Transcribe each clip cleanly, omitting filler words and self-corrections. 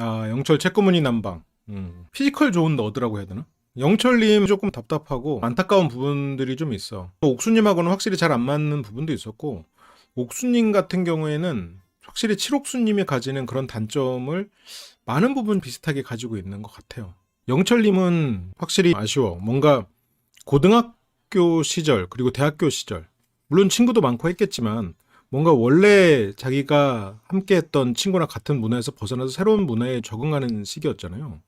아, 영철 체크무늬 난방. 피지컬 좋은 너드라고 해야 되나? 영철님 조금 답답하고 안타까운 부분들이 좀 있어. 옥수님하고는 확실히 잘 안 맞는 부분도 있었고, 옥수님 같은 경우에는 확실히 칠옥수님이 가지는 그런 단점을 많은 부분 비슷하게 가지고 있는 것 같아요. 영철님은 확실히 아쉬워. 뭔가 고등학교 시절 그리고 대학교 시절, 물론 친구도 많고 했겠지만 뭔가 원래 자기가 함께했던 친구나 같은 문화에서 벗어나서 새로운 문화에 적응하는 시기였잖아요.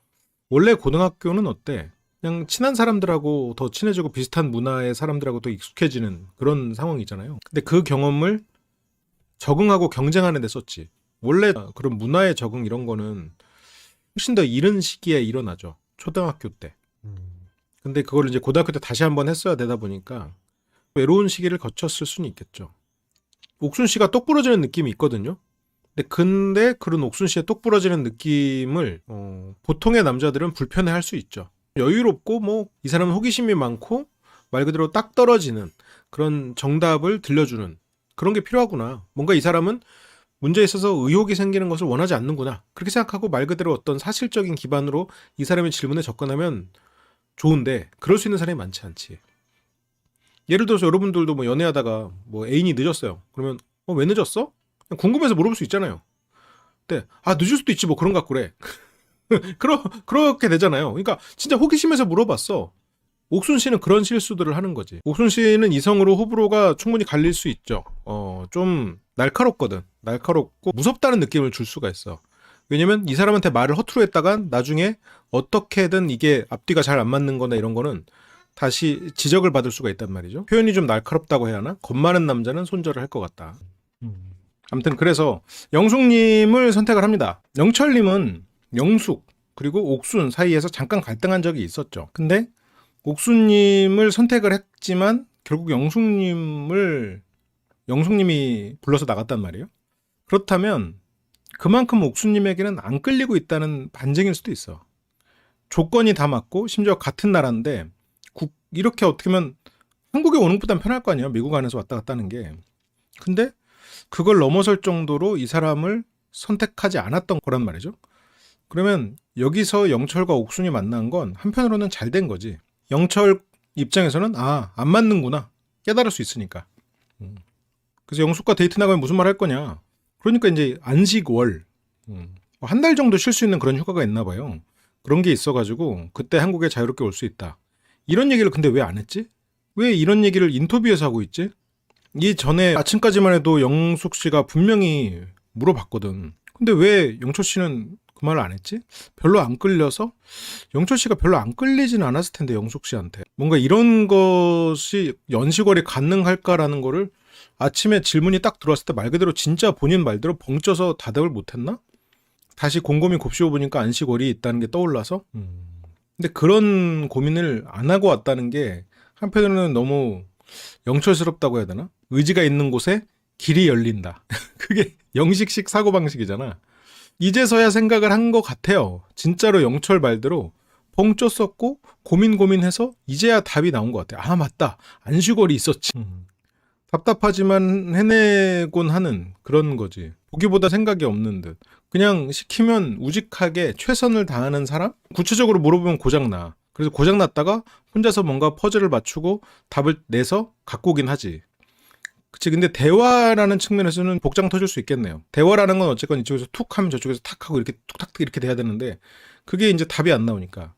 원래 고등학교는 어때? 그냥 친한 사람들하고 더 친해지고 비슷한 문화의 사람들하고 더 익숙해지는 그런 상황이잖아요. 근데 그 경험을 적응하고 경쟁하는 데 썼지. 원래 그런 문화의 적응 이런 거는 훨씬 더 이른 시기에 일어나죠. 초등학교 때. 근데 그걸 이제 고등학교 때 다시 한번 했어야 되다 보니까 외로운 시기를 거쳤을 수는 있겠죠. 옥순 씨가 똑 부러지는 느낌이 있거든요. 근데 그런 옥순 씨의 똑 부러지는 느낌을 보통의 남자들은 불편해할 수 있죠. 여유롭고 뭐 이 사람은 호기심이 많고 말 그대로 딱 떨어지는 그런 정답을 들려주는 그런 게 필요하구나. 뭔가 이 사람은 문제에 있어서 의혹이 생기는 것을 원하지 않는구나. 그렇게 생각하고 말 그대로 어떤 사실적인 기반으로 이 사람의 질문에 접근하면 좋은데 그럴 수 있는 사람이 많지 않지. 예를 들어서 여러분들도 뭐 연애하다가 뭐 애인이 늦었어요. 그러면 왜 늦었어? 그냥 궁금해서 물어볼 수 있잖아요. 근데 늦을 수도 있지 뭐 그런 것 같고 그래. 그렇게 되잖아요. 그러니까 진짜 호기심에서 물어봤어. 옥순 씨는 그런 실수들을 하는 거지. 옥순 씨는 이성으로 호불호가 충분히 갈릴 수 있죠. 좀 날카롭거든. 날카롭고 무섭다는 느낌을 줄 수가 있어. 왜냐면 이 사람한테 말을 허투루 했다가 나중에 어떻게든 이게 앞뒤가 잘 안 맞는 거나 이런 거는 다시 지적을 받을 수가 있단 말이죠. 표현이 좀 날카롭다고 해야 하나? 겁 많은 남자는 손절을 할 것 같다. 아무튼 그래서 영숙님을 선택을 합니다. 영철님은 영숙 그리고 옥순 사이에서 잠깐 갈등한 적이 있었죠. 근데 옥순님을 선택을 했지만 결국 영숙님이 불러서 나갔단 말이에요. 그렇다면 그만큼 옥순님에게는 안 끌리고 있다는 반증일 수도 있어. 조건이 다 맞고 심지어 같은 나라인데 이렇게 어떻게 하면 한국에 오는 것보단 편할 거 아니에요. 미국 안에서 왔다 갔다 하는 게. 근데 그걸 넘어설 정도로 이 사람을 선택하지 않았던 거란 말이죠. 그러면 여기서 영철과 옥순이 만난 건 한편으로는 잘 된 거지. 영철 입장에서는 안 맞는구나 깨달을 수 있으니까. 그래서 영숙과 데이트 나가면 무슨 말 할 거냐. 그러니까 이제 안식월 한 달 정도 쉴 수 있는 그런 휴가가 있나 봐요. 그런 게 있어가지고 그때 한국에 자유롭게 올 수 있다. 이런 얘기를 근데 왜 안 했지? 왜 이런 얘기를 인터뷰에서 하고 있지? 이 전에 아침까지만 해도 영숙 씨가 분명히 물어봤거든. 근데 왜 영철 씨는 그 말을 안 했지? 별로 안 끌려서? 영철 씨가 별로 안 끌리진 않았을 텐데 영숙 씨한테. 뭔가 이런 것이 연시월이 가능할까라는 거를 아침에 질문이 딱 들어왔을 때 말 그대로 진짜 본인 말대로 벙쪄서 대답을 못했나? 다시 곰곰이 곱씹어 보니까 안식월이 있다는 게 떠올라서 근데 그런 고민을 안 하고 왔다는 게 한편으로는 너무 영철스럽다고 해야 되나? 의지가 있는 곳에 길이 열린다. 그게 영식식 사고방식이잖아. 이제서야 생각을 한 것 같아요. 진짜로 영철 말대로 벙쪘었고 고민해서 이제야 답이 나온 것 같아요. 맞다. 안식월이 있었지. 답답하지만 해내곤 하는 그런 거지. 보기보다 생각이 없는 듯. 그냥 시키면 우직하게 최선을 다하는 사람? 구체적으로 물어보면 고장나. 그래서 고장났다가 혼자서 뭔가 퍼즐을 맞추고 답을 내서 갖고 오긴 하지. 그치. 근데 대화라는 측면에서는 복장 터질 수 있겠네요. 대화라는 건 어쨌건 이쪽에서 툭 하면 저쪽에서 탁 하고 이렇게 툭탁 이렇게 돼야 되는데 그게 이제 답이 안 나오니까.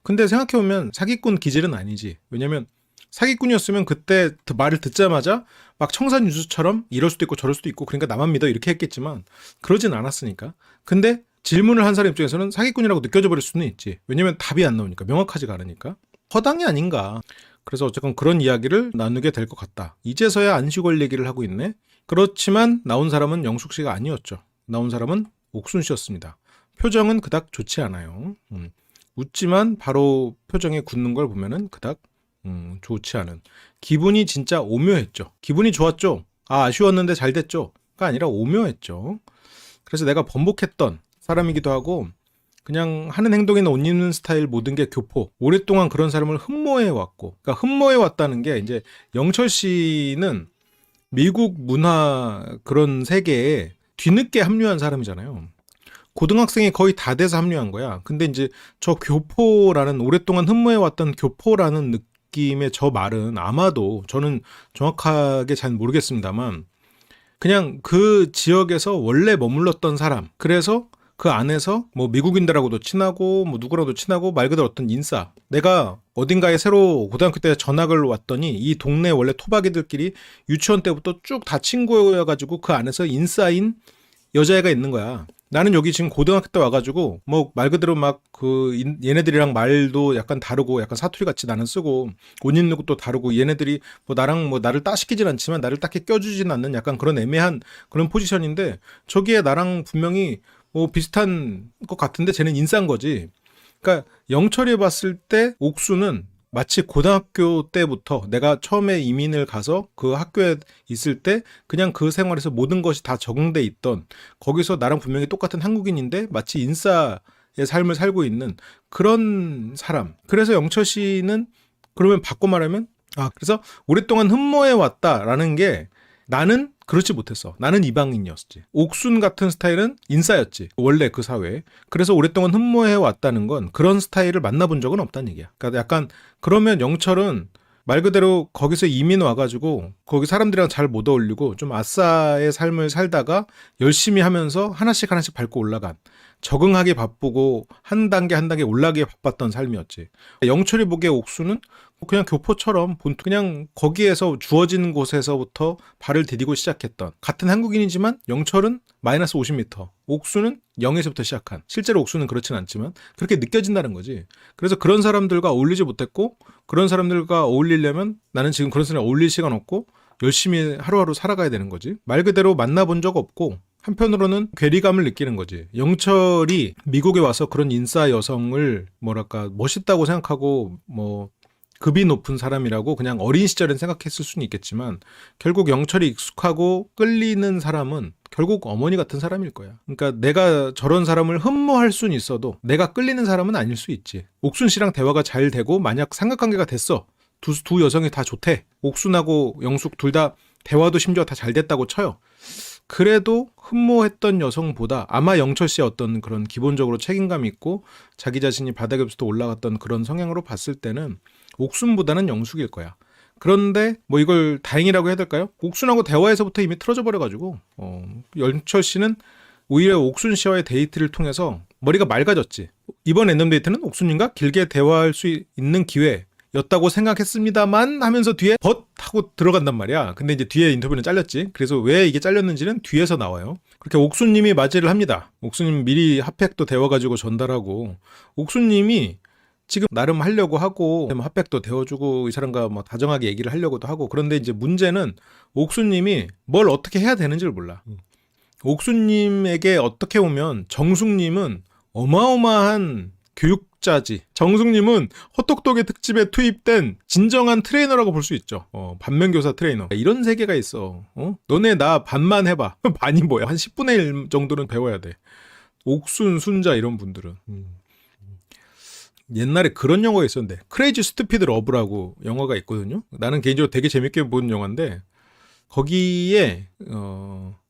근데 생각해보면 사기꾼 기질은 아니지. 왜냐면 사기꾼이었으면 그때 말을 듣자마자 막 청산유수처럼 이럴 수도 있고 저럴 수도 있고 그러니까 나만 믿어 이렇게 했겠지만 그러진 않았으니까. 근데 질문을 한 사람 입장에서는 사기꾼이라고 느껴져 버릴 수는 있지. 왜냐면 답이 안 나오니까. 명확하지가 않으니까. 허당이 아닌가. 그래서 어쨌건 그런 이야기를 나누게 될 것 같다. 이제서야 안식월 얘기를 하고 있네. 그렇지만 나온 사람은 영숙 씨가 아니었죠. 나온 사람은 옥순 씨였습니다. 표정은 그닥 좋지 않아요. 웃지만 바로 표정에 굳는 걸 보면은 그닥 좋지 않은. 기분이 진짜 오묘했죠. 기분이 좋았죠. 아쉬웠는데 잘 됐죠.가 아니라 오묘했죠. 그래서 내가 번복했던 사람이기도 하고 그냥 하는 행동이나 옷 입는 스타일 모든 게 교포. 오랫동안 그런 사람을 흠모해왔고. 그러니까 흠모해왔다는 게 이제 영철 씨는 미국 문화 그런 세계에 뒤늦게 합류한 사람이잖아요. 고등학생이 거의 다 돼서 합류한 거야. 근데 이제 저 교포라는 오랫동안 흠모해왔던 교포라는 느낌의 저 말은 아마도 저는 정확하게 잘 모르겠습니다만 그냥 그 지역에서 원래 머물렀던 사람, 그래서 그 안에서 뭐 미국인들하고도 친하고 뭐 누구라도 친하고 말 그대로 어떤 인싸. 내가 어딘가에 새로 고등학교 때 전학을 왔더니 이 동네 원래 토박이들끼리 유치원 때부터 쭉 다 친구여가지고 그 안에서 인싸인 여자애가 있는 거야. 나는 여기 지금 고등학교 때 와가지고 뭐 말 그대로 막 그 얘네들이랑 말도 약간 다르고 약간 사투리 같이 나는 쓰고 옷 입는 것도 다르고 얘네들이 뭐 나랑 뭐 나를 따시키진 않지만 나를 딱히 껴주진 않는 약간 그런 애매한 그런 포지션인데 저기에 나랑 분명히 뭐 비슷한 것 같은데 쟤는 인싸인 거지. 그러니까 영철이 봤을 때 옥수는 마치 고등학교 때부터 내가 처음에 이민을 가서 그 학교에 있을 때 그냥 그 생활에서 모든 것이 다 적응돼 있던 거기서 나랑 분명히 똑같은 한국인인데 마치 인싸의 삶을 살고 있는 그런 사람. 그래서 영철 씨는 그러면 바꿔 말하면 그래서 오랫동안 흠모해 왔다라는 게 나는 그렇지 못했어. 나는 이방인이었지. 옥순 같은 스타일은 인싸였지. 원래 그 사회에. 그래서 오랫동안 흠모해 왔다는 건 그런 스타일을 만나본 적은 없다는 얘기야. 그러니까 약간 그러면 영철은 말 그대로 거기서 이민 와가지고 거기 사람들이랑 잘 못 어울리고 좀 아싸의 삶을 살다가 열심히 하면서 하나씩 하나씩 밟고 올라간 적응하기 바쁘고 한 단계 한 단계 올라가기 바빴던 삶이었지. 영철이 보기에 옥수는 그냥 교포처럼 그냥 거기에서 주어진 곳에서부터 발을 디디고 시작했던 같은 한국인이지만 영철은 마이너스 50m, 옥수는 0에서부터 시작한 실제로 옥수는 그렇진 않지만 그렇게 느껴진다는 거지. 그래서 그런 사람들과 어울리지 못했고 그런 사람들과 어울리려면 나는 지금 그런 사람과 어울릴 시간 없고 열심히 하루하루 살아가야 되는 거지. 말 그대로 만나본 적 없고 한편으로는 괴리감을 느끼는 거지. 영철이 미국에 와서 그런 인싸 여성을 뭐랄까 멋있다고 생각하고 뭐 급이 높은 사람이라고 그냥 어린 시절엔 생각했을 수는 있겠지만 결국 영철이 익숙하고 끌리는 사람은 결국 어머니 같은 사람일 거야. 그러니까 내가 저런 사람을 흠모할 수는 있어도 내가 끌리는 사람은 아닐 수 있지. 옥순 씨랑 대화가 잘 되고 만약 삼각관계가 됐어. 두 여성이 다 좋대. 옥순하고 영숙 둘 다 대화도 심지어 다 잘 됐다고 쳐요. 그래도 흠모했던 여성보다 아마 영철 씨의 어떤 그런 기본적으로 책임감 있고 자기 자신이 바닥에부터 올라갔던 그런 성향으로 봤을 때는 옥순보다는 영숙일 거야. 그런데 뭐 이걸 다행이라고 해야 될까요? 옥순하고 대화에서부터 이미 틀어져 버려가지고 영철 씨는 오히려 옥순 씨와의 데이트를 통해서 머리가 맑아졌지. 이번 랜덤 데이트는 옥순님과 길게 대화할 수 있는 기회였다고 생각했습니다만 하면서 뒤에 벗 하고 들어간단 말이야. 근데 이제 뒤에 인터뷰는 잘렸지. 그래서 왜 이게 잘렸는지는 뒤에서 나와요. 그렇게 옥순님이 맞이를 합니다. 옥순님 미리 핫팩도 데워가지고 전달하고 옥순님이 지금 나름 하려고 하고 핫팩도 데워주고 이 사람과 뭐 다정하게 얘기를 하려고도 하고 그런데 이제 문제는 옥순님이 뭘 어떻게 해야 되는지를 몰라. 옥순님에게 어떻게 보면 정숙님은 어마어마한 교육자지. 정숙님은 헛똑똑의 특집에 투입된 진정한 트레이너라고 볼 수 있죠. 반면교사 트레이너. 이런 세계가 있어. 너네 나 반만 해봐. 반이 뭐야? 한 10분의 1 정도는 배워야 돼. 옥순, 순자 이런 분들은. 옛날에 그런 영화가 있었는데 크레이지 스투피드 러브라고 영화가 있거든요. 나는 개인적으로 되게 재밌게 본 영화인데 거기에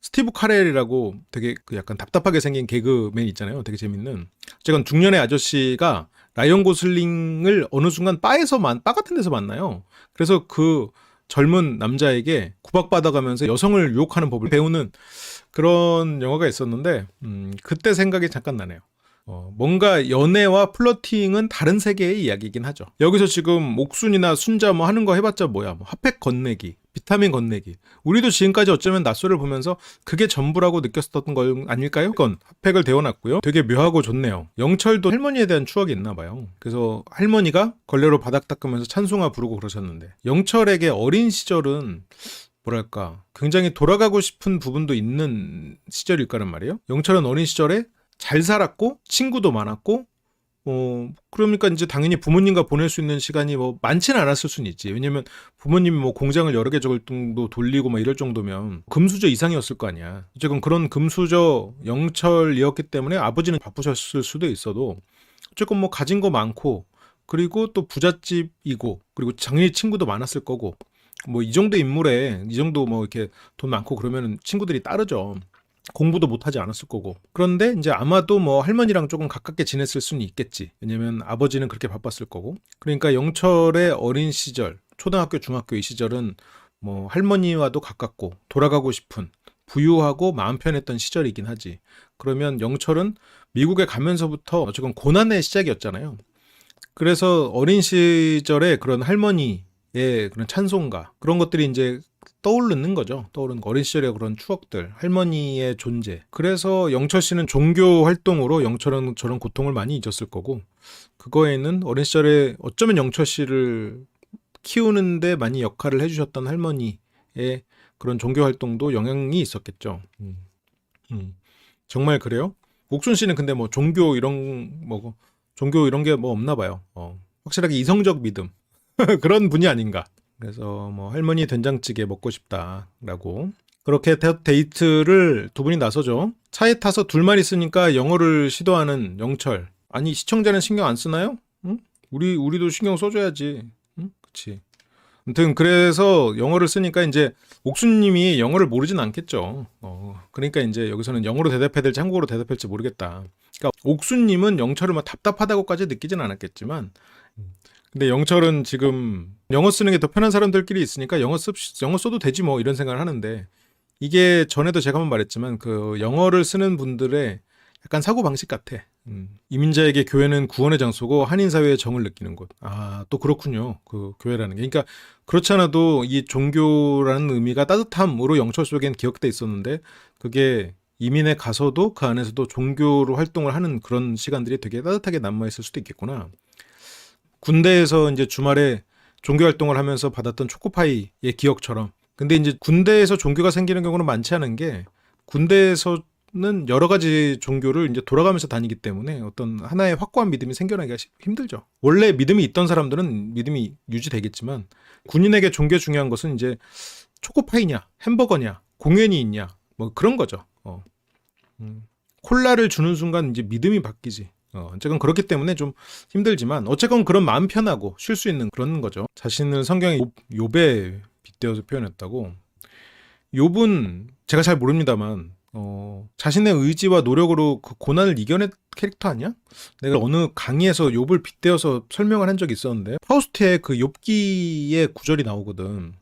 스티브 카렐이라고 되게 그 약간 답답하게 생긴 개그맨 있잖아요. 되게 재밌는. 어쨌건 중년의 아저씨가 라이언 고슬링을 어느 순간 바 같은 데서 만나요. 그래서 그 젊은 남자에게 구박받아가면서 여성을 유혹하는 법을 배우는 그런 영화가 있었는데 그때 생각이 잠깐 나네요. 뭔가 연애와 플러팅은 다른 세계의 이야기이긴 하죠. 여기서 지금 옥순이나 순자 뭐 하는 거 해봤자 뭐야. 뭐 핫팩 건네기, 비타민 건네기. 우리도 지금까지 어쩌면 낯설을 보면서 그게 전부라고 느꼈었던 거 아닐까요? 그건 핫팩을 데워놨고요. 되게 묘하고 좋네요. 영철도 할머니에 대한 추억이 있나 봐요. 그래서 할머니가 걸레로 바닥 닦으면서 찬송가 부르고 그러셨는데 영철에게 어린 시절은 뭐랄까 굉장히 돌아가고 싶은 부분도 있는 시절일 거란 말이에요. 영철은 어린 시절에 잘 살았고 친구도 많았고 그러니까 이제 당연히 부모님과 보낼 수 있는 시간이 뭐 많지는 않았을 수는 있지. 왜냐면 부모님이 뭐 공장을 여러 개 정도 돌리고 막 이럴 정도면 금수저 이상이었을 거 아니야. 어쨌든 그런 금수저 영철이었기 때문에 아버지는 바쁘셨을 수도 있어도 어쨌건 뭐 가진 거 많고 그리고 또 부잣집이고 그리고 당연히 친구도 많았을 거고 뭐 이 정도 인물에 이 정도 뭐 이렇게 돈 많고 그러면 친구들이 따르죠. 공부도 못하지 않았을 거고. 그런데 이제 아마도 뭐 할머니랑 조금 가깝게 지냈을 수는 있겠지. 왜냐면 아버지는 그렇게 바빴을 거고. 그러니까 영철의 어린 시절, 초등학교, 중학교 이 시절은 뭐 할머니와도 가깝고 돌아가고 싶은 부유하고 마음 편했던 시절이긴 하지. 그러면 영철은 미국에 가면서부터 지금 고난의 시작이었잖아요. 그래서 어린 시절에 그런 할머니의 그런 찬송가 그런 것들이 이제 떠오르는 거죠. 떠오르는 어린 시절의 그런 추억들, 할머니의 존재. 그래서 영철 씨는 종교 활동으로 영철은 저런 고통을 많이 잊었을 거고, 그거에는 어린 시절에 어쩌면 영철 씨를 키우는데 많이 역할을 해주셨던 할머니의 그런 종교 활동도 영향이 있었겠죠. 정말 그래요? 옥순 씨는 근데 뭐 종교 이런 게 뭐 없나 봐요. 확실하게 이성적 믿음 그런 분이 아닌가. 그래서 뭐 할머니 된장찌개 먹고 싶다라고 그렇게 데이트를 두 분이 나서죠. 차에 타서 둘만 있으니까 영어를 시도하는 영철. 아니 시청자는 신경 안 쓰나요? 응? 우리도 신경 써줘야지. 응? 그치. 아무튼 그래서 영어를 쓰니까 이제 옥수님이 영어를 모르진 않겠죠. 그러니까 이제 여기서는 영어로 대답해야 될지 한국어로 대답할지 모르겠다. 그러니까 옥수님은 영철을 막 답답하다고까지 느끼진 않았겠지만, 근데 영철은 지금 영어 쓰는 게 더 편한 사람들끼리 있으니까 영어 써도 되지 뭐 이런 생각을 하는데, 이게 전에도 제가 한번 말했지만 그 영어를 쓰는 분들의 약간 사고방식 같아. 이민자에게 교회는 구원의 장소고 한인사회의 정을 느끼는 곳. 아, 또 그렇군요. 그 교회라는 게. 그러니까 그렇지 않아도 이 종교라는 의미가 따뜻함으로 영철 속엔 기억돼 있었는데, 그게 이민에 가서도 그 안에서도 종교로 활동을 하는 그런 시간들이 되게 따뜻하게 남아있을 수도 있겠구나. 군대에서 이제 주말에 종교 활동을 하면서 받았던 초코파이의 기억처럼. 근데 이제 군대에서 종교가 생기는 경우는 많지 않은 게, 군대에서는 여러 가지 종교를 이제 돌아가면서 다니기 때문에 어떤 하나의 확고한 믿음이 생겨나기가 힘들죠. 원래 믿음이 있던 사람들은 믿음이 유지되겠지만, 군인에게 종교 중요한 것은 이제 초코파이냐, 햄버거냐, 공연이 있냐, 뭐 그런 거죠. 콜라를 주는 순간 이제 믿음이 바뀌지. 어쨌건 그렇기 때문에 좀 힘들지만 어쨌건 그런 마음 편하고 쉴 수 있는 그런 거죠. 자신을 성경에 욥에 빗대어서 표현했다고. 욥은 제가 잘 모릅니다만 자신의 의지와 노력으로 그 고난을 이겨낸 캐릭터 아니야? 내가 어느 강의에서 욥을 빗대어서 설명을 한 적이 있었는데, 파우스트의 그 욥기의 구절이 나오거든.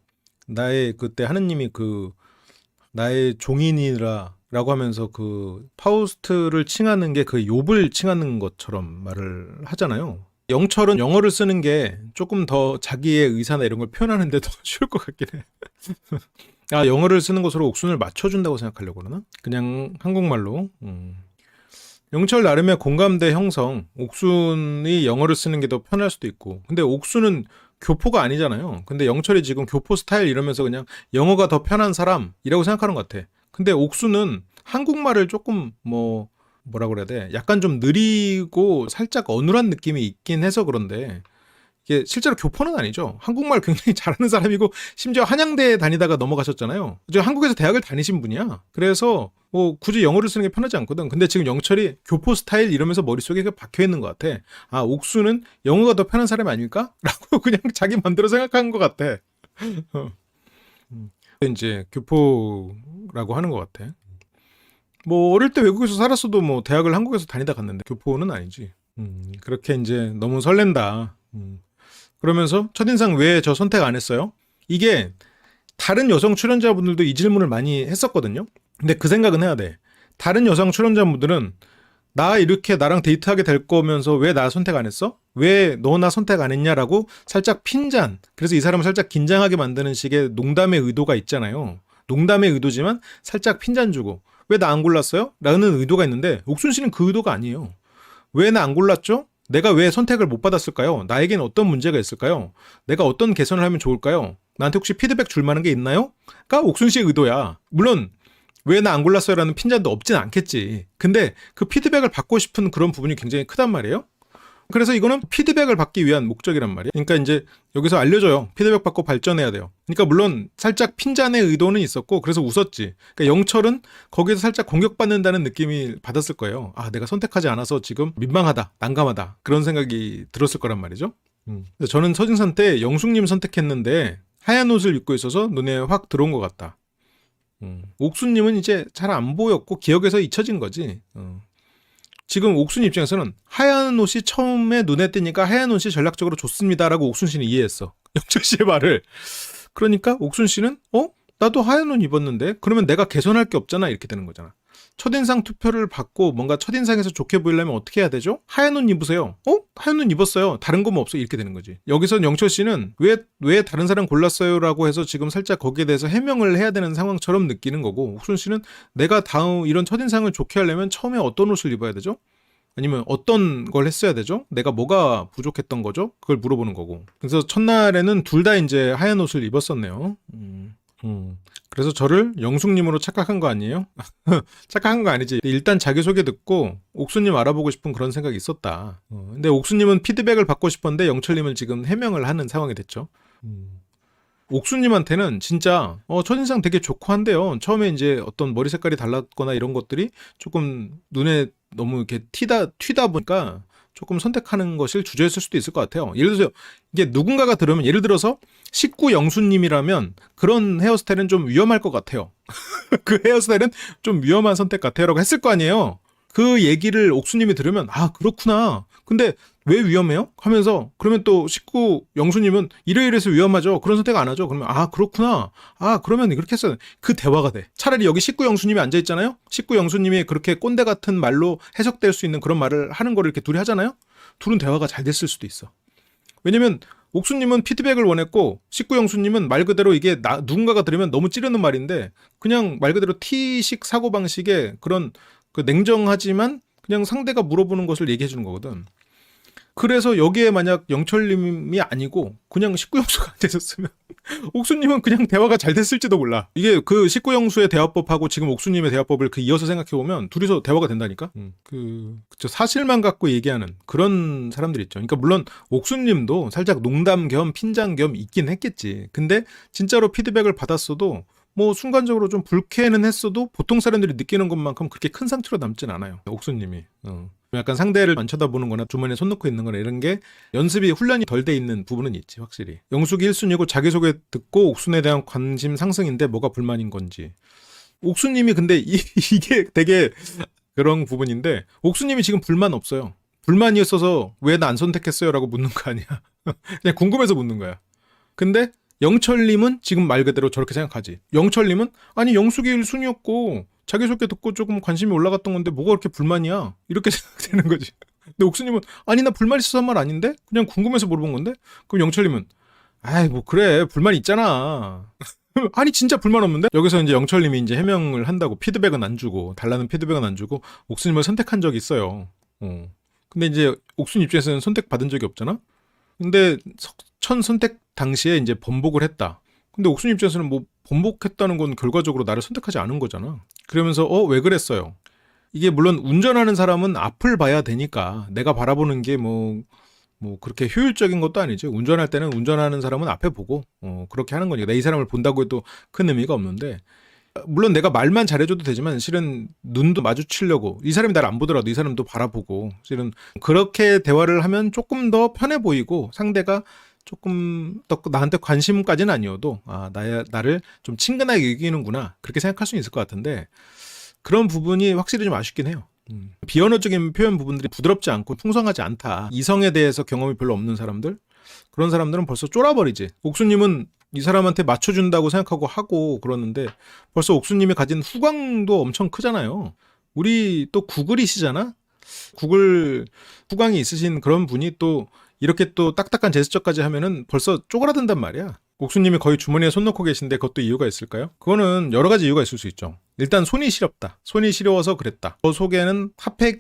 그때 하느님이 나의 종인이라 라고 하면서 그 파우스트를 칭하는 게 그 욥을 칭하는 것처럼 말을 하잖아요. 영철은 영어를 쓰는 게 조금 더 자기의 의사나 이런 걸 표현하는 데 더 쉬울 것 같긴 해. 아, 영어를 쓰는 것으로 옥순을 맞춰준다고 생각하려고 그러나? 그냥 한국말로. 영철 나름의 공감대 형성, 옥순이 영어를 쓰는 게 더 편할 수도 있고. 근데 옥순은 교포가 아니잖아요. 근데 영철이 지금 교포 스타일 이러면서 그냥 영어가 더 편한 사람이라고 생각하는 것 같아. 근데 옥수는 한국말을 조금 뭐라 그래야 돼? 약간 좀 느리고 살짝 어눌한 느낌이 있긴 해서 그런데, 이게 실제로 교포는 아니죠. 한국말 굉장히 잘하는 사람이고 심지어 한양대에 다니다가 넘어가셨잖아요. 지금 한국에서 대학을 다니신 분이야. 그래서 뭐 굳이 영어를 쓰는 게 편하지 않거든. 근데 지금 영철이 교포 스타일 이러면서 머릿속에 박혀 있는 것 같아. 아, 옥수는 영어가 더 편한 사람이 아닐까? 라고 그냥 자기 맘대로 생각한 것 같아. 이제 교포라고 하는 것 같아. 뭐 어릴 때 외국에서 살았어도 뭐 대학을 한국에서 다니다 갔는데 교포는 아니지. 그렇게 이제 너무 설렌다. 그러면서 첫인상 왜 저 선택 안 했어요? 이게 다른 여성 출연자분들도 이 질문을 많이 했었거든요. 근데 그 생각은 해야 돼. 다른 여성 출연자분들은 나 이렇게 나랑 데이트하게 될 거면서 왜 나 선택 안 했어? 왜 너 나 선택 안 했냐라고 살짝 핀잔. 그래서 이 사람을 살짝 긴장하게 만드는 식의 농담의 의도가 있잖아요. 농담의 의도지만 살짝 핀잔 주고 왜 나 안 골랐어요? 라는 의도가 있는데, 옥순 씨는 그 의도가 아니에요. 왜 나 안 골랐죠? 내가 왜 선택을 못 받았을까요? 나에겐 어떤 문제가 있을까요? 내가 어떤 개선을 하면 좋을까요? 나한테 혹시 피드백 줄 만한 게 있나요? 가 옥순 씨의 의도야. 물론 왜 나 안 골랐어요? 라는 핀잔도 없진 않겠지. 근데 그 피드백을 받고 싶은 그런 부분이 굉장히 크단 말이에요. 그래서 이거는 피드백을 받기 위한 목적이란 말이에요. 그러니까 이제 여기서 알려줘요. 피드백 받고 발전해야 돼요. 그러니까 물론 살짝 핀잔의 의도는 있었고 그래서 웃었지. 그러니까 영철은 거기서 살짝 공격받는다는 느낌이 받았을 거예요. 아, 내가 선택하지 않아서 지금 민망하다, 난감하다, 그런 생각이 들었을 거란 말이죠. 저는 서진산 때 영숙님 선택했는데 하얀 옷을 입고 있어서 눈에 확 들어온 것 같다. 옥수님은 이제 잘 안 보였고 기억에서 잊혀진 거지. 지금 옥순 입장에서는 하얀 옷이 처음에 눈에 띄니까 하얀 옷이 전략적으로 좋습니다라고 옥순 씨는 이해했어. 영철 씨의 말을. 그러니까 옥순 씨는 나도 하얀 옷 입었는데 그러면 내가 개선할 게 없잖아 이렇게 되는 거잖아. 첫인상 투표를 받고 뭔가 첫인상에서 좋게 보이려면 어떻게 해야 되죠? 하얀 옷 입으세요. 하얀 옷 입었어요. 다른 거 뭐 없어 이렇게 되는 거지. 여기서 영철 씨는 왜 다른 사람 골랐어요라고 해서 지금 살짝 거기에 대해서 해명을 해야 되는 상황처럼 느끼는 거고, 옥순 씨는 내가 다음 이런 첫인상을 좋게 하려면 처음에 어떤 옷을 입어야 되죠? 아니면 어떤 걸 했어야 되죠? 내가 뭐가 부족했던 거죠? 그걸 물어보는 거고. 그래서 첫날에는 둘 다 이제 하얀 옷을 입었었네요. 그래서 저를 영숙님으로 착각한 거 아니에요? 착각한 거 아니지. 일단 자기소개 듣고 옥수님 알아보고 싶은 그런 생각이 있었다. 근데 옥수님은 피드백을 받고 싶었는데 영철님은 지금 해명을 하는 상황이 됐죠. 옥수님한테는 진짜 첫인상 되게 좋고 한데요. 처음에 이제 어떤 머리 색깔이 달랐거나 이런 것들이 조금 눈에 너무 이렇게 튀다 보니까 조금 선택하는 것을 주저했을 수도 있을 것 같아요. 예를 들어서 이게 누군가가 들으면, 예를 들어서 식구 영수님이라면 그런 헤어스타일은 좀 위험할 것 같아요. 그 헤어스타일은 좀 위험한 선택 같아요 라고 했을 거 아니에요. 그 얘기를 옥수님이 들으면 그렇구나. 근데 왜 위험해요? 하면서 그러면 또 식구 영수님은 이래서 위험하죠. 그런 선택 안 하죠. 그러면 그렇구나. 그러면 그렇게 했어요. 그 대화가 돼. 차라리 여기 식구 영수님이 앉아있잖아요. 식구 영수님이 그렇게 꼰대 같은 말로 해석될 수 있는 그런 말을 하는 거를 이렇게 둘이 하잖아요. 둘은 대화가 잘 됐을 수도 있어. 왜냐면 옥수님은 피드백을 원했고 식구 영수님은 말 그대로 이게 누군가가 들으면 너무 찌르는 말인데 그냥 말 그대로 T식 사고방식의 그런 그 냉정하지만 그냥 상대가 물어보는 것을 얘기해 주는 거거든. 그래서 여기에 만약 영철님이 아니고 그냥 식구영수가 안 되셨으면 옥수님은 그냥 대화가 잘 됐을지도 몰라. 이게 그 식구영수의 대화법하고 지금 옥수님의 대화법을 이어서 생각해보면 둘이서 대화가 된다니까. 그쵸, 사실만 갖고 얘기하는 그런 사람들 있죠. 그러니까 물론 옥수님도 살짝 농담 겸 핀잔 겸 있긴 했겠지. 근데 진짜로 피드백을 받았어도 뭐 순간적으로 좀 불쾌는 했어도 보통 사람들이 느끼는 것만큼 그렇게 큰 상처로 남진 않아요. 옥수님이. 약간 상대를 안 쳐다보는 거나 주머니에 손 넣고 있는 거나 이런 게 연습이 훈련이 덜 돼 있는 부분은 있지 확실히. 영숙이 1순위고 자기소개 듣고 옥순에 대한 관심 상승인데 뭐가 불만인 건지. 옥수님이 근데 이게 되게 그런 부분인데 옥수님이 지금 불만 없어요. 불만이 있어서 왜 나 안 선택했어요? 라고 묻는 거 아니야. 그냥 궁금해서 묻는 거야. 근데 영철님은 지금 말 그대로 저렇게 생각하지. 영철님은 아니 영숙이 1순위였고 자기소개 듣고 조금 관심이 올라갔던 건데 뭐가 그렇게 불만이야? 이렇게 생각되는 거지. 근데 옥수님은 아니 나 불만 있어서 한 말 아닌데? 그냥 궁금해서 물어본 건데? 그럼 영철님은 뭐 그래 불만 있잖아. 아니 진짜 불만 없는데? 여기서 이제 영철님이 이제 해명을 한다고 피드백은 안 주고 달라는 피드백은 안 주고 옥수님을 선택한 적이 있어요. 근데 이제 옥순 입장에서는 선택받은 적이 없잖아? 근데 첫 선택 당시에 이제 번복을 했다. 근데 옥순 입장에서는 뭐 번복했다는 건 결과적으로 나를 선택하지 않은 거잖아. 그러면서 왜 그랬어요? 이게 물론 운전하는 사람은 앞을 봐야 되니까 내가 바라보는 게 뭐 그렇게 효율적인 것도 아니죠. 운전할 때는 운전하는 사람은 앞에 보고 그렇게 하는 거니까 내 이 사람을 본다고 해도 큰 의미가 없는데, 물론 내가 말만 잘해줘도 되지만 실은 눈도 마주치려고 이 사람이 나를 안 보더라도 이 사람도 바라보고 실은 그렇게 대화를 하면 조금 더 편해 보이고 상대가 조금 더 나한테 관심까지는 아니어도 나를 좀 친근하게 여기는구나 그렇게 생각할 수 있을 것 같은데, 그런 부분이 확실히 좀 아쉽긴 해요. 비언어적인 표현 부분들이 부드럽지 않고 풍성하지 않다. 이성에 대해서 경험이 별로 없는 사람들, 그런 사람들은 벌써 쫄아버리지. 옥수님은 이 사람한테 맞춰준다고 생각하고 하고 그러는데 벌써 옥수님이 가진 후광도 엄청 크잖아요. 우리 또 구글이시잖아. 구글 후광이 있으신 그런 분이 또 이렇게 또 딱딱한 제스처까지 하면은 벌써 쪼그라든단 말이야. 옥수님이 거의 주머니에 손 넣고 계신데 그것도 이유가 있을까요? 그거는 여러 가지 이유가 있을 수 있죠. 일단 손이 시렵다. 손이 시려워서 그랬다. 저 속에는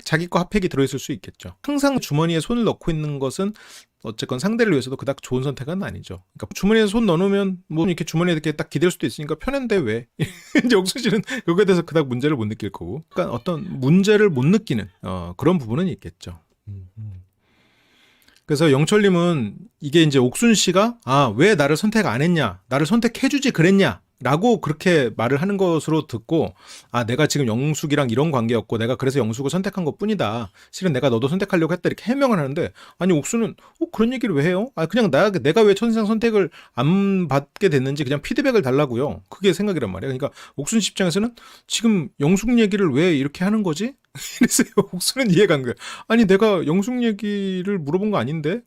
자기 거 핫팩이 들어있을 수 있겠죠. 항상 주머니에 손을 넣고 있는 것은 어쨌건 상대를 위해서도 그닥 좋은 선택은 아니죠. 그러니까 주머니에 손 넣어놓으면 뭐 이렇게 주머니에 이렇게 딱 기댈 수도 있으니까 편한데 왜? 이제 옥수 씨는 그거에 대해서 그닥 문제를 못 느낄 거고. 그러니까 어떤 문제를 못 느끼는 그런 부분은 있겠죠. 그래서 영철님은 이게 이제 옥순 씨가 왜 나를 선택 안 했냐, 나를 선택해주지 그랬냐 라고 그렇게 말을 하는 것으로 듣고, 아, 내가 지금 영숙이랑 이런 관계였고 내가 그래서 영숙을 선택한 것뿐이다. 실은 내가 너도 선택하려고 했다. 이렇게 해명을 하는데, 아니 옥수는 그런 얘기를 왜 해요? 아, 그냥 내가 왜 천생 선택을 안 받게 됐는지 그냥 피드백을 달라고요. 그게 생각이란 말이야. 그러니까 옥순 씨 입장에서는 지금 영숙 얘기를 왜 이렇게 하는 거지? 이랬어요. 옥수는 이해가 안 가요. 아니 내가 영숙 얘기를 물어본 거 아닌데?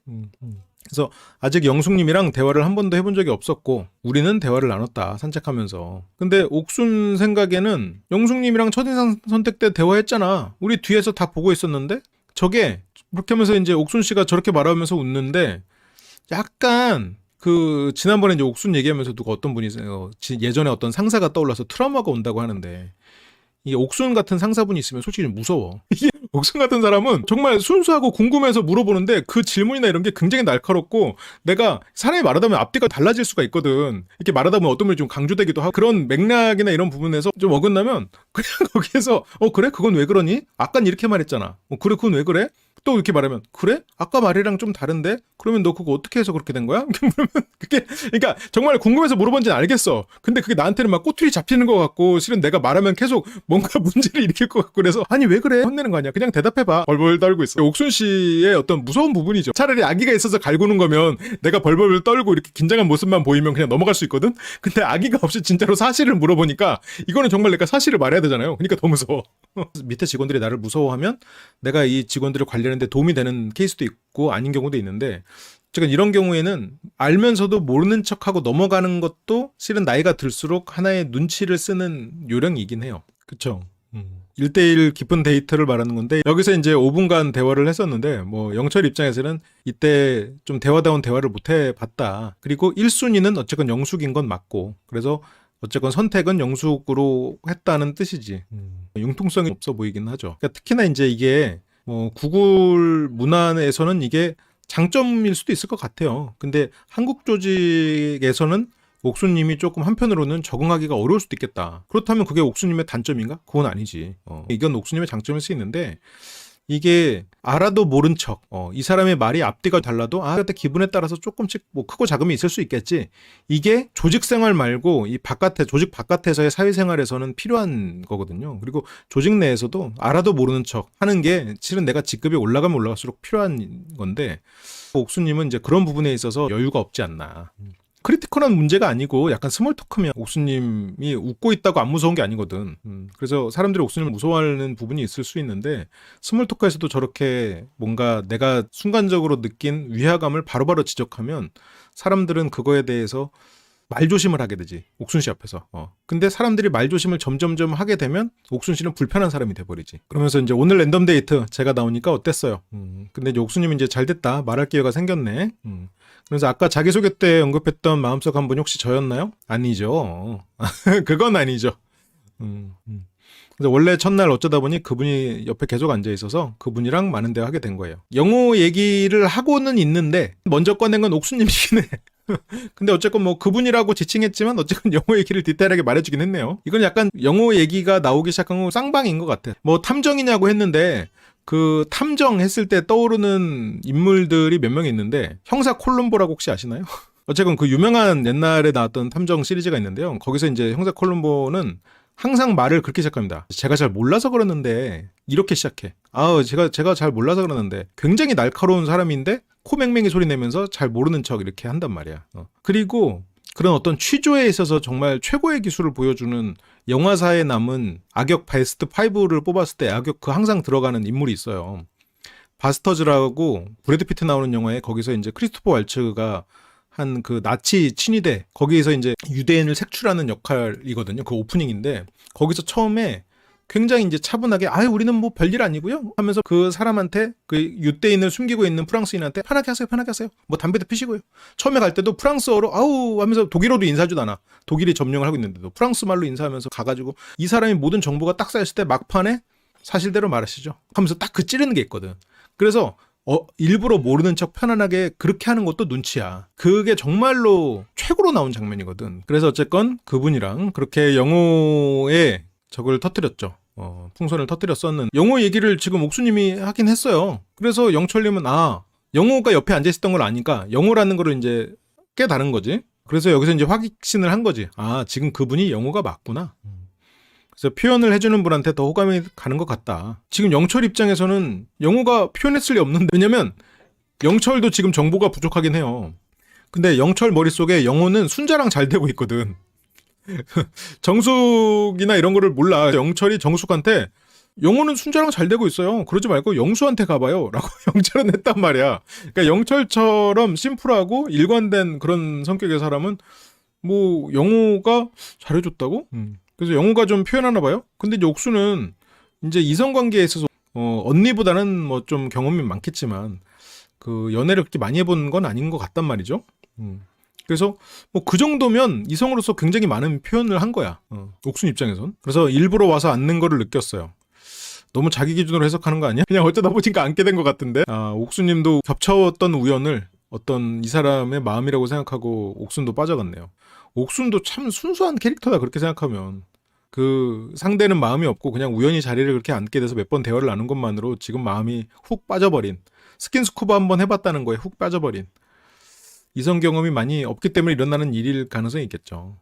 그래서 아직 영숙님이랑 대화를 한 번도 해본 적이 없었고 우리는 대화를 나눴다, 산책하면서. 근데 옥순 생각에는 영숙님이랑 첫인상 선택 때 대화했잖아. 우리 뒤에서 다 보고 있었는데. 저게 그렇게 하면서 이제 옥순 씨가 저렇게 말하면서 웃는데, 약간 그 지난번에 이제 옥순 얘기하면서 누가 어떤 분이 예전에 어떤 상사가 떠올라서 트라우마가 온다고 하는데, 이 옥순 같은 상사분이 있으면 솔직히 좀 무서워. 이게 옥순 같은 사람은 정말 순수하고 궁금해서 물어보는데 그 질문이나 이런 게 굉장히 날카롭고, 내가 사람이 말하다 보면 앞뒤가 달라질 수가 있거든. 이렇게 말하다 보면 어떤 분이 좀 강조되기도 하고, 그런 맥락이나 이런 부분에서 좀 어긋나면 그냥 거기에서 그래? 그건 왜 그러니? 아깐 이렇게 말했잖아. 그래? 그건 왜 그래? 또 이렇게 말하면, 그래? 아까 말이랑 좀 다른데? 그러면 너 그거 어떻게 해서 그렇게 된 거야? 그게, 그러니까 정말 궁금해서 물어본지는 알겠어. 근데 그게 나한테는 막 꼬투리 잡히는 것 같고, 실은 내가 말하면 계속 뭔가 문제를 일으킬 것 같고, 그래서 아니 왜 그래? 혼내는 거 아니야. 그냥 대답해봐. 벌벌 떨고 있어. 옥순 씨의 어떤 무서운 부분이죠. 차라리 아기가 있어서 갈구는 거면 내가 벌벌 떨고 이렇게 긴장한 모습만 보이면 그냥 넘어갈 수 있거든? 근데 아기가 없이 진짜로 사실을 물어보니까 이거는 정말 내가 사실을 말해야 되잖아요. 그러니까 더 무서워. 밑에 직원들이 나를 무서워하면 내가 이 직원들을 관리하는데 도움이 되는 케이스도 있고 아닌 경우도 있는데, 어쨌든 이런 경우에는 알면서도 모르는 척하고 넘어가는 것도 실은 나이가 들수록 하나의 눈치를 쓰는 요령이긴 해요. 그쵸? 1대1 깊은 데이트를 말하는 건데, 여기서 이제 5분간 대화를 했었는데, 뭐 영철 입장에서는 이때 좀 대화다운 대화를 못 해봤다. 그리고 1순위는 어쨌건 영숙인 건 맞고, 그래서 어쨌건 선택은 영숙으로 했다는 뜻이지. 융통성이 없어 보이긴 하죠. 그러니까 특히나 이제 이게 뭐 구글 문화에서는 이게 장점일 수도 있을 것 같아요. 근데 한국 조직에서는 옥수님이 조금 한편으로는 적응하기가 어려울 수도 있겠다. 그렇다면 그게 옥수님의 단점인가? 그건 아니지. 이건 옥수님의 장점일 수 있는데, 이게 알아도 모른 척, 이 사람의 말이 앞뒤가 달라도 그때 기분에 따라서 조금씩 뭐 크고 작음이 있을 수 있겠지. 이게 조직 생활 말고 이 조직 바깥에서의 사회생활에서는 필요한 거거든요. 그리고 조직 내에서도 알아도 모르는 척 하는 게 실은 내가 직급이 올라가면 올라갈수록 필요한 건데, 옥수님은 이제 그런 부분에 있어서 여유가 없지 않나. 크리티컬한 문제가 아니고 약간 스몰 토크면 옥수님이 웃고 있다고 안 무서운 게 아니거든. 그래서 사람들이 옥수님을 무서워하는 부분이 있을 수 있는데, 스몰 토크에서도 저렇게 뭔가 내가 순간적으로 느낀 위화감을 바로바로 지적하면 사람들은 그거에 대해서 말조심을 하게 되지, 옥순 씨 앞에서. 근데 사람들이 말조심을 점점점 하게 되면 옥순 씨는 불편한 사람이 돼버리지. 그러면서 이제 오늘 랜덤 데이트 제가 나오니까 어땠어요? 근데 이제 옥수님이 이제 잘 됐다, 말할 기회가 생겼네. 그래서 아까 자기소개 때 언급했던 마음속 한 분이 혹시 저였나요? 아니죠. 그건 아니죠. 그래서 원래 첫날 어쩌다 보니 그분이 옆에 계속 앉아 있어서 그분이랑 많은 대화 하게 된 거예요. 영어 얘기를 하고는 있는데 먼저 꺼낸 건 옥수님이긴 해. 근데 어쨌건 뭐 그분이라고 지칭했지만 어쨌건 영어 얘기를 디테일하게 말해주긴 했네요. 이건 약간 영어 얘기가 나오기 시작한 건 쌍방인 것 같아. 뭐 탐정이냐고 했는데, 그 탐정했을 때 떠오르는 인물들이 몇 명 있는데, 형사 콜럼보라고 혹시 아시나요? 어쨌건 그 유명한 옛날에 나왔던 탐정 시리즈가 있는데요. 거기서 이제 형사 콜럼보는 항상 말을 그렇게 시작합니다. 제가 잘 몰라서 그러는데, 이렇게 시작해. 제가 잘 몰라서 그러는데, 굉장히 날카로운 사람인데 코맹맹이 소리 내면서 잘 모르는 척 이렇게 한단 말이야. 그리고 그런 어떤 취조에 있어서 정말 최고의 기술을 보여주는 영화사에 남은 악역 베스트 5를 뽑았을 때 악역 항상 들어가는 인물이 있어요. 바스터즈라고 브래드 피트 나오는 영화에, 거기서 이제 크리스토퍼 왈츠가 한 그 나치 친위대, 거기에서 이제 유대인을 색출하는 역할이거든요. 그 오프닝인데, 거기서 처음에 굉장히 이제 차분하게 우리는 뭐 별일 아니고요 하면서 그 사람한테, 그 유대인을 숨기고 있는 프랑스인한테 편하게 하세요. 뭐 담배도 피시고요. 처음에 갈 때도 프랑스어로 아우 하면서, 독일어도 인사하지도 않아. 독일이 점령을 하고 있는데도 프랑스 말로 인사하면서 가가지고 이 사람이 모든 정보가 딱 쌓였을 때 막판에 사실대로 말하시죠 하면서 딱 그 찌르는 게 있거든. 그래서 일부러 모르는 척 편안하게 그렇게 하는 것도 눈치야. 그게 정말로 최고로 나온 장면이거든. 그래서 어쨌건 그분이랑 그렇게 영어에 적을 터뜨렸죠. 풍선을 터뜨렸었는 영어 얘기를 지금 옥수님이 하긴 했어요. 그래서 영철님은 영어가 옆에 앉아있었던 걸 아니까 영어라는 거를 이제 깨달은 거지. 그래서 여기서 이제 확신을 한 거지. 아, 지금 그분이 영호가 맞구나. 그래서 표현을 해주는 분한테 더 호감이 가는 것 같다. 지금 영철 입장에서는 영호가 표현했을 리 없는데, 왜냐면 영철도 지금 정보가 부족하긴 해요. 근데 영철 머릿속에 영호는 순자랑 잘 되고 있거든. 정숙이나 이런 거를 몰라. 영철이 정숙한테 영호는 순자랑 잘 되고 있어요. 그러지 말고 영수한테 가봐요. 라고 영철은 했단 말이야. 그러니까 영철처럼 심플하고 일관된 그런 성격의 사람은 뭐 영호가 잘해줬다고? 그래서 영호가 좀 표현하나 봐요. 근데 이제 옥수는 이제 이성관계에 있어서 언니보다는 뭐 좀 경험이 많겠지만 그 연애를 그렇게 많이 해본 건 아닌 것 같단 말이죠. 그래서 뭐 그 정도면 이성으로서 굉장히 많은 표현을 한 거야. 옥순 입장에선. 그래서 일부러 와서 앉는 거를 느꼈어요. 너무 자기 기준으로 해석하는 거 아니야? 그냥 어쩌다 보니까 앉게 된 것 같은데. 아, 옥순님도 겹쳐왔던 우연을 어떤 이 사람의 마음이라고 생각하고 옥순도 빠져갔네요. 옥순도 참 순수한 캐릭터다 그렇게 생각하면. 그 상대는 마음이 없고 그냥 우연히 자리를 그렇게 앉게 돼서 몇 번 대화를 나눈 것만으로 지금 마음이 훅 빠져버린, 스킨스쿠버 한번 해봤다는 거에 훅 빠져버린, 이성 경험이 많이 없기 때문에 일어나는 일일 가능성이 있겠죠.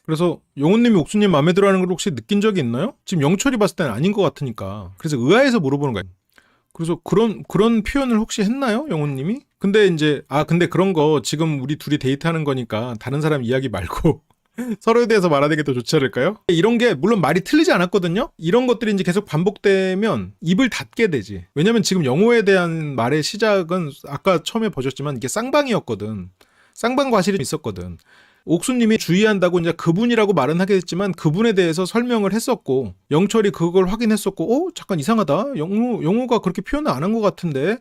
그래서 영훈님이 옥수님 마음에 들어하는 걸 혹시 느낀 적이 있나요? 지금 영철이 봤을 때는 아닌 것 같으니까. 그래서 의아해서 물어보는 거예요. 그래서 그런 표현을 혹시 했나요? 영훈님이? 근데 이제 근데 그런 거 지금 우리 둘이 데이트하는 거니까 다른 사람 이야기 말고 서로에 대해서 말하는 게 더 좋지 않을까요? 이런 게 물론 말이 틀리지 않았거든요? 이런 것들이 이제 계속 반복되면 입을 닫게 되지. 왜냐면 지금 영호에 대한 말의 시작은 아까 처음에 보셨지만 이게 쌍방이었거든. 쌍방 과실이 있었거든. 옥수님이 주의한다고 이제 그분이라고 말은 하게 됐지만 그분에 대해서 설명을 했었고 영철이 그걸 확인했었고 잠깐 이상하다. 영호가 그렇게 표현을 안 한 것 같은데?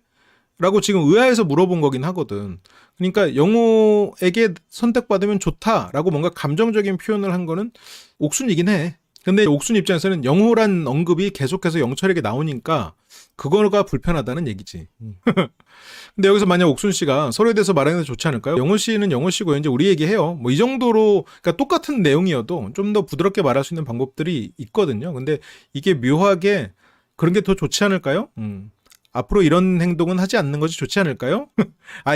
라고 지금 의아해서 물어본 거긴 하거든. 그러니까 영호에게 선택받으면 좋다라고 뭔가 감정적인 표현을 한 거는 옥순이긴 해. 근데 옥순 입장에서는 영호란 언급이 계속해서 영철에게 나오니까 그거가 불편하다는 얘기지. 근데 여기서 만약 옥순 씨가 서로에 대해서 말하는 게 좋지 않을까요? 영호 씨는 영호 씨고 이제 우리 얘기해요. 뭐 이 정도로 그러니까 똑같은 내용이어도 좀 더 부드럽게 말할 수 있는 방법들이 있거든요. 근데 이게 묘하게 그런 게 더 좋지 않을까요? 앞으로 이런 행동은 하지 않는 것이 좋지 않을까요?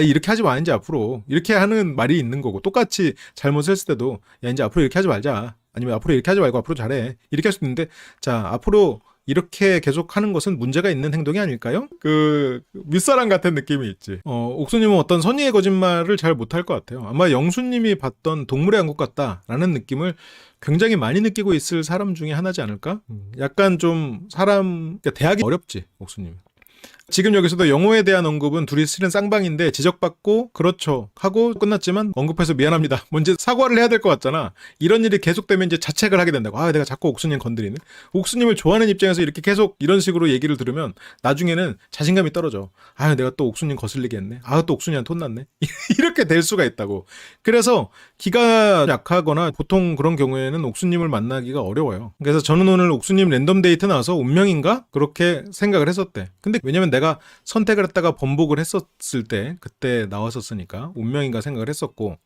이렇게 하지 마, 이제 앞으로. 이렇게 하는 말이 있는 거고, 똑같이 잘못을 했을 때도, 야, 이제 앞으로 이렇게 하지 말자. 아니면 앞으로 이렇게 하지 말고 앞으로 잘해. 이렇게 할 수 있는데, 자, 앞으로 이렇게 계속 하는 것은 문제가 있는 행동이 아닐까요? 윗사람 같은 느낌이 있지. 옥수님은 어떤 선의의 거짓말을 잘 못할 것 같아요. 아마 영수님이 봤던 동물의 왕국 같다라는 느낌을 굉장히 많이 느끼고 있을 사람 중에 하나지 않을까? 약간 좀 그러니까 대하기 어렵지, 옥수님. 지금 여기서도 영호에 대한 언급은 둘이 실은 쌍방인데 지적받고 그렇죠 하고 끝났지만 언급해서 미안합니다. 먼저 사과를 해야 될 것 같잖아. 이런 일이 계속되면 이제 자책을 하게 된다고. 내가 자꾸 옥수님 건드리네. 옥수님을 좋아하는 입장에서 이렇게 계속 이런 식으로 얘기를 들으면 나중에는 자신감이 떨어져. 내가 또 옥수님 거슬리게 했네. 또 옥수님한테 혼났네. 이렇게 될 수가 있다고. 그래서 기가 약하거나 보통 그런 경우에는 옥수님을 만나기가 어려워요. 그래서 저는 오늘 옥수님 랜덤 데이트 나와서 운명인가? 그렇게 생각을 했었대. 근데 왜냐면 내가 선택을 했다가 번복을 했었을 때 그때 나왔었으니까 운명인가 생각을 했었고,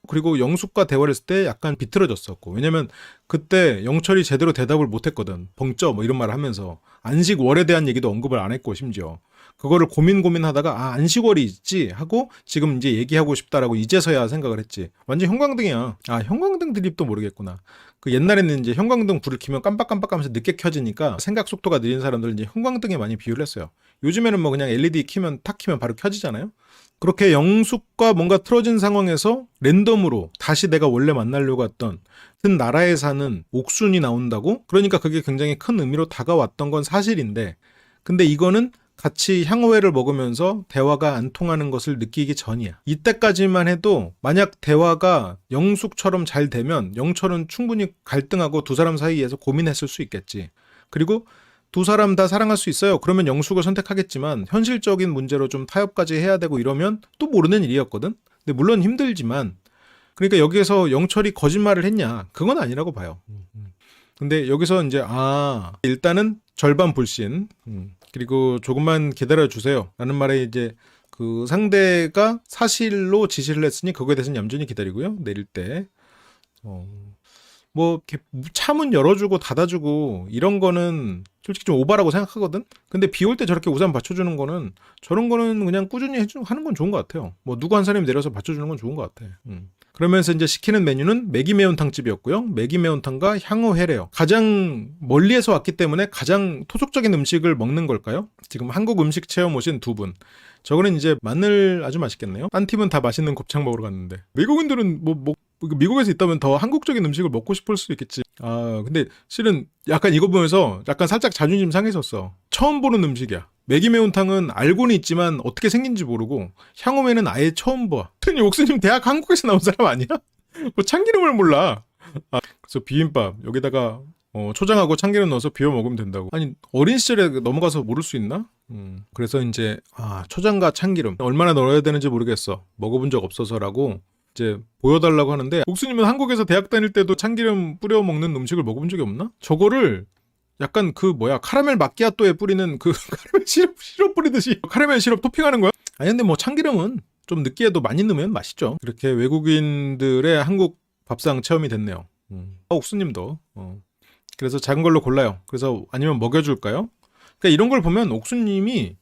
그리고 영숙과 대화를 했을 때 약간 비틀어졌었고, 왜냐면 그때 영철이 제대로 대답을 못했거든. 벙쪄 뭐 이런 말을 하면서 안식월에 대한 얘기도 언급을 안 했고, 심지어 그거를 고민하다가 안식월이 있지 하고 지금 이제 얘기하고 싶다라고 이제서야 생각을 했지. 완전 형광등이야. 형광등 드립도 모르겠구나. 그 옛날에는 이제 형광등 불을 켜면 깜빡깜빡하면서 늦게 켜지니까 생각 속도가 느린 사람들 이제 형광등에 많이 비유를 했어요. 요즘에는 뭐 그냥 LED 탁 키면 바로 켜지잖아요. 그렇게 영숙과 뭔가 틀어진 상황에서 랜덤으로 다시 내가 원래 만나려고 했던 같은 나라에 사는 옥순이 나온다고? 그러니까 그게 굉장히 큰 의미로 다가왔던 건 사실인데, 근데 이거는 같이 향후회를 먹으면서 대화가 안 통하는 것을 느끼기 전이야. 이때까지만 해도 만약 대화가 영숙처럼 잘 되면 영철은 충분히 갈등하고 두 사람 사이에서 고민했을 수 있겠지. 그리고 두 사람 다 사랑할 수 있어요. 그러면 영숙을 선택하겠지만 현실적인 문제로 좀 타협까지 해야 되고 이러면 또 모르는 일이었거든. 근데 물론 힘들지만, 그러니까 여기에서 영철이 거짓말을 했냐? 그건 아니라고 봐요. 근데 여기서 이제 일단은 절반 불신, 그리고 조금만 기다려주세요 라는 말에 이제 그 상대가 사실로 지시를 했으니 그거에 대해서는 얌전히 기다리고요. 내릴 때 뭐 뭐 이렇게 차문 열어주고 닫아주고 이런 거는 솔직히 좀 오바라고 생각하거든. 근데 비 올 때 저렇게 우산 받쳐주는 거는 저런 거는 그냥 꾸준히 하는 건 좋은 것 같아요. 뭐 누구 한 사람이 내려서 받쳐주는 건 좋은 것 같아. 그러면서 이제 시키는 메뉴는 매기 매운탕집이었고요. 매기 매운탕과 향어회래요. 가장 멀리에서 왔기 때문에 가장 토속적인 음식을 먹는 걸까요? 지금 한국 음식 체험 오신 두 분. 저거는 이제 마늘 아주 맛있겠네요. 딴 팀은 다 맛있는 곱창 먹으러 갔는데 외국인들은 미국에서 있다면 더 한국적인 음식을 먹고 싶을 수도 있겠지. 아 근데 실은 약간 이거 보면서 약간 살짝 자존심 상했었어. 처음 보는 음식이야. 매기 매운탕은 알고는 있지만 어떻게 생긴지 모르고 향어회는 아예 처음 봐. 아니 옥수님 대학 한국에서 나온 사람 아니야? 뭐 참기름을 몰라. 그래서 비빔밥 여기다가 초장하고 참기름 넣어서 비벼 먹으면 된다고. 아니 어린 시절에 넘어가서 모를 수 있나? 그래서 이제 초장과 참기름 얼마나 넣어야 되는지 모르겠어. 먹어본 적 없어서라고 이제 보여달라고 하는데 옥수님은 한국에서 대학 다닐 때도 참기름 뿌려 먹는 음식을 먹어본 적이 없나? 저거를 약간 카라멜 마끼아또에 뿌리는 그 카라멜 시럽 뿌리듯이 카라멜 시럽 토핑하는 거야? 아니 근데 뭐 참기름은 좀 느끼해도 많이 넣으면 맛있죠. 이렇게 외국인들의 한국 밥상 체험이 됐네요. 옥수님도 그래서 작은 걸로 골라요. 그래서 아니면 먹여줄까요? 그러니까 이런 걸 보면 옥수님이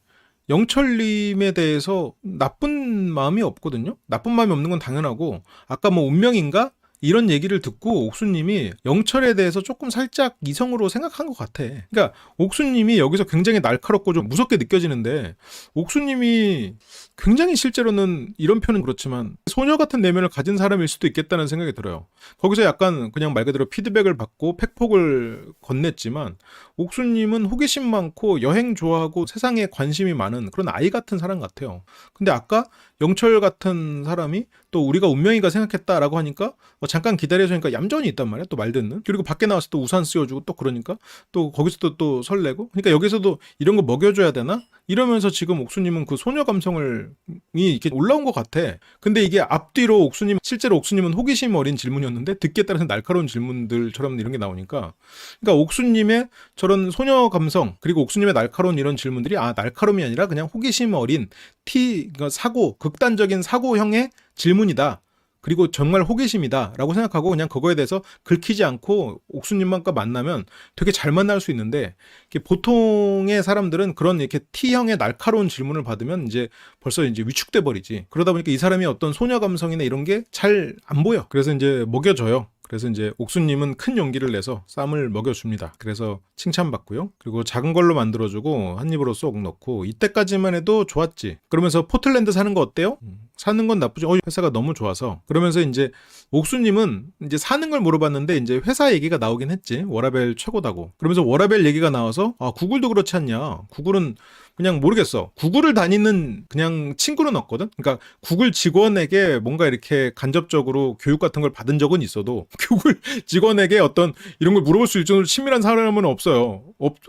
영철님에 대해서 나쁜 마음이 없거든요. 나쁜 마음이 없는 건 당연하고 아까 뭐 운명인가? 이런 얘기를 듣고 옥수님이 영철에 대해서 조금 살짝 이성으로 생각한 것 같아. 그러니까 옥수님이 여기서 굉장히 날카롭고 좀 무섭게 느껴지는데 옥수님이 굉장히 실제로는 이런 표현은 그렇지만 소녀 같은 내면을 가진 사람일 수도 있겠다는 생각이 들어요. 거기서 약간 그냥 말 그대로 피드백을 받고 팩폭을 건넸지만 옥수님은 호기심 많고 여행 좋아하고 세상에 관심이 많은 그런 아이 같은 사람 같아요. 근데 아까 영철 같은 사람이 또 우리가 운명이가 생각했다라고 하니까 잠깐 기다려서 하니까 얌전히 있단 말이야. 또 말 듣는. 그리고 밖에 나와서 또 우산 씌워주고 또 그러니까 또 거기서도 또 설레고. 그러니까 여기서도 이런 거 먹여줘야 되나? 이러면서 지금 옥수님은 그 소녀 감성을 이렇게 올라온 것 같아. 근데 이게 앞뒤로 실제로 옥수님은 호기심 어린 질문이었는데 듣기에 따라서 날카로운 질문들처럼 이런 게 나오니까 그러니까 옥수님의 저런 소녀 감성 그리고 옥수님의 날카로운 이런 질문들이 날카로움이 아니라 그냥 호기심 어린 그러니까 극단적인 사고형의 질문이다. 그리고 정말 호기심이다 라고 생각하고 그냥 그거에 대해서 긁히지 않고 옥수님만과 만나면 되게 잘 만날 수 있는데 보통의 사람들은 그런 이렇게 T형의 날카로운 질문을 받으면 이제 벌써 이제 위축돼 버리지. 그러다 보니까 이 사람이 어떤 소녀 감성이나 이런 게 잘 안 보여. 그래서 이제 먹여줘요. 그래서 이제 옥수님은 큰 용기를 내서 쌈을 먹여줍니다. 그래서 칭찬받고요. 그리고 작은 걸로 만들어주고 한 입으로 쏙 넣고 이때까지만 해도 좋았지. 그러면서 포틀랜드 사는 거 어때요? 사는 건 나쁘지. 회사가 너무 좋아서. 그러면서 이제 옥수님은 이제 사는 걸 물어봤는데 이제 회사 얘기가 나오긴 했지. 워라벨 최고다고. 그러면서 워라벨 얘기가 나와서 구글도 그렇지 않냐. 구글은 그냥 모르겠어. 구글을 다니는 그냥 친구는 없거든. 그러니까 구글 직원에게 뭔가 이렇게 간접적으로 교육 같은 걸 받은 적은 있어도 구글 직원에게 어떤 이런 걸 물어볼 수 있을 정도로 친밀한 사람은 없어요.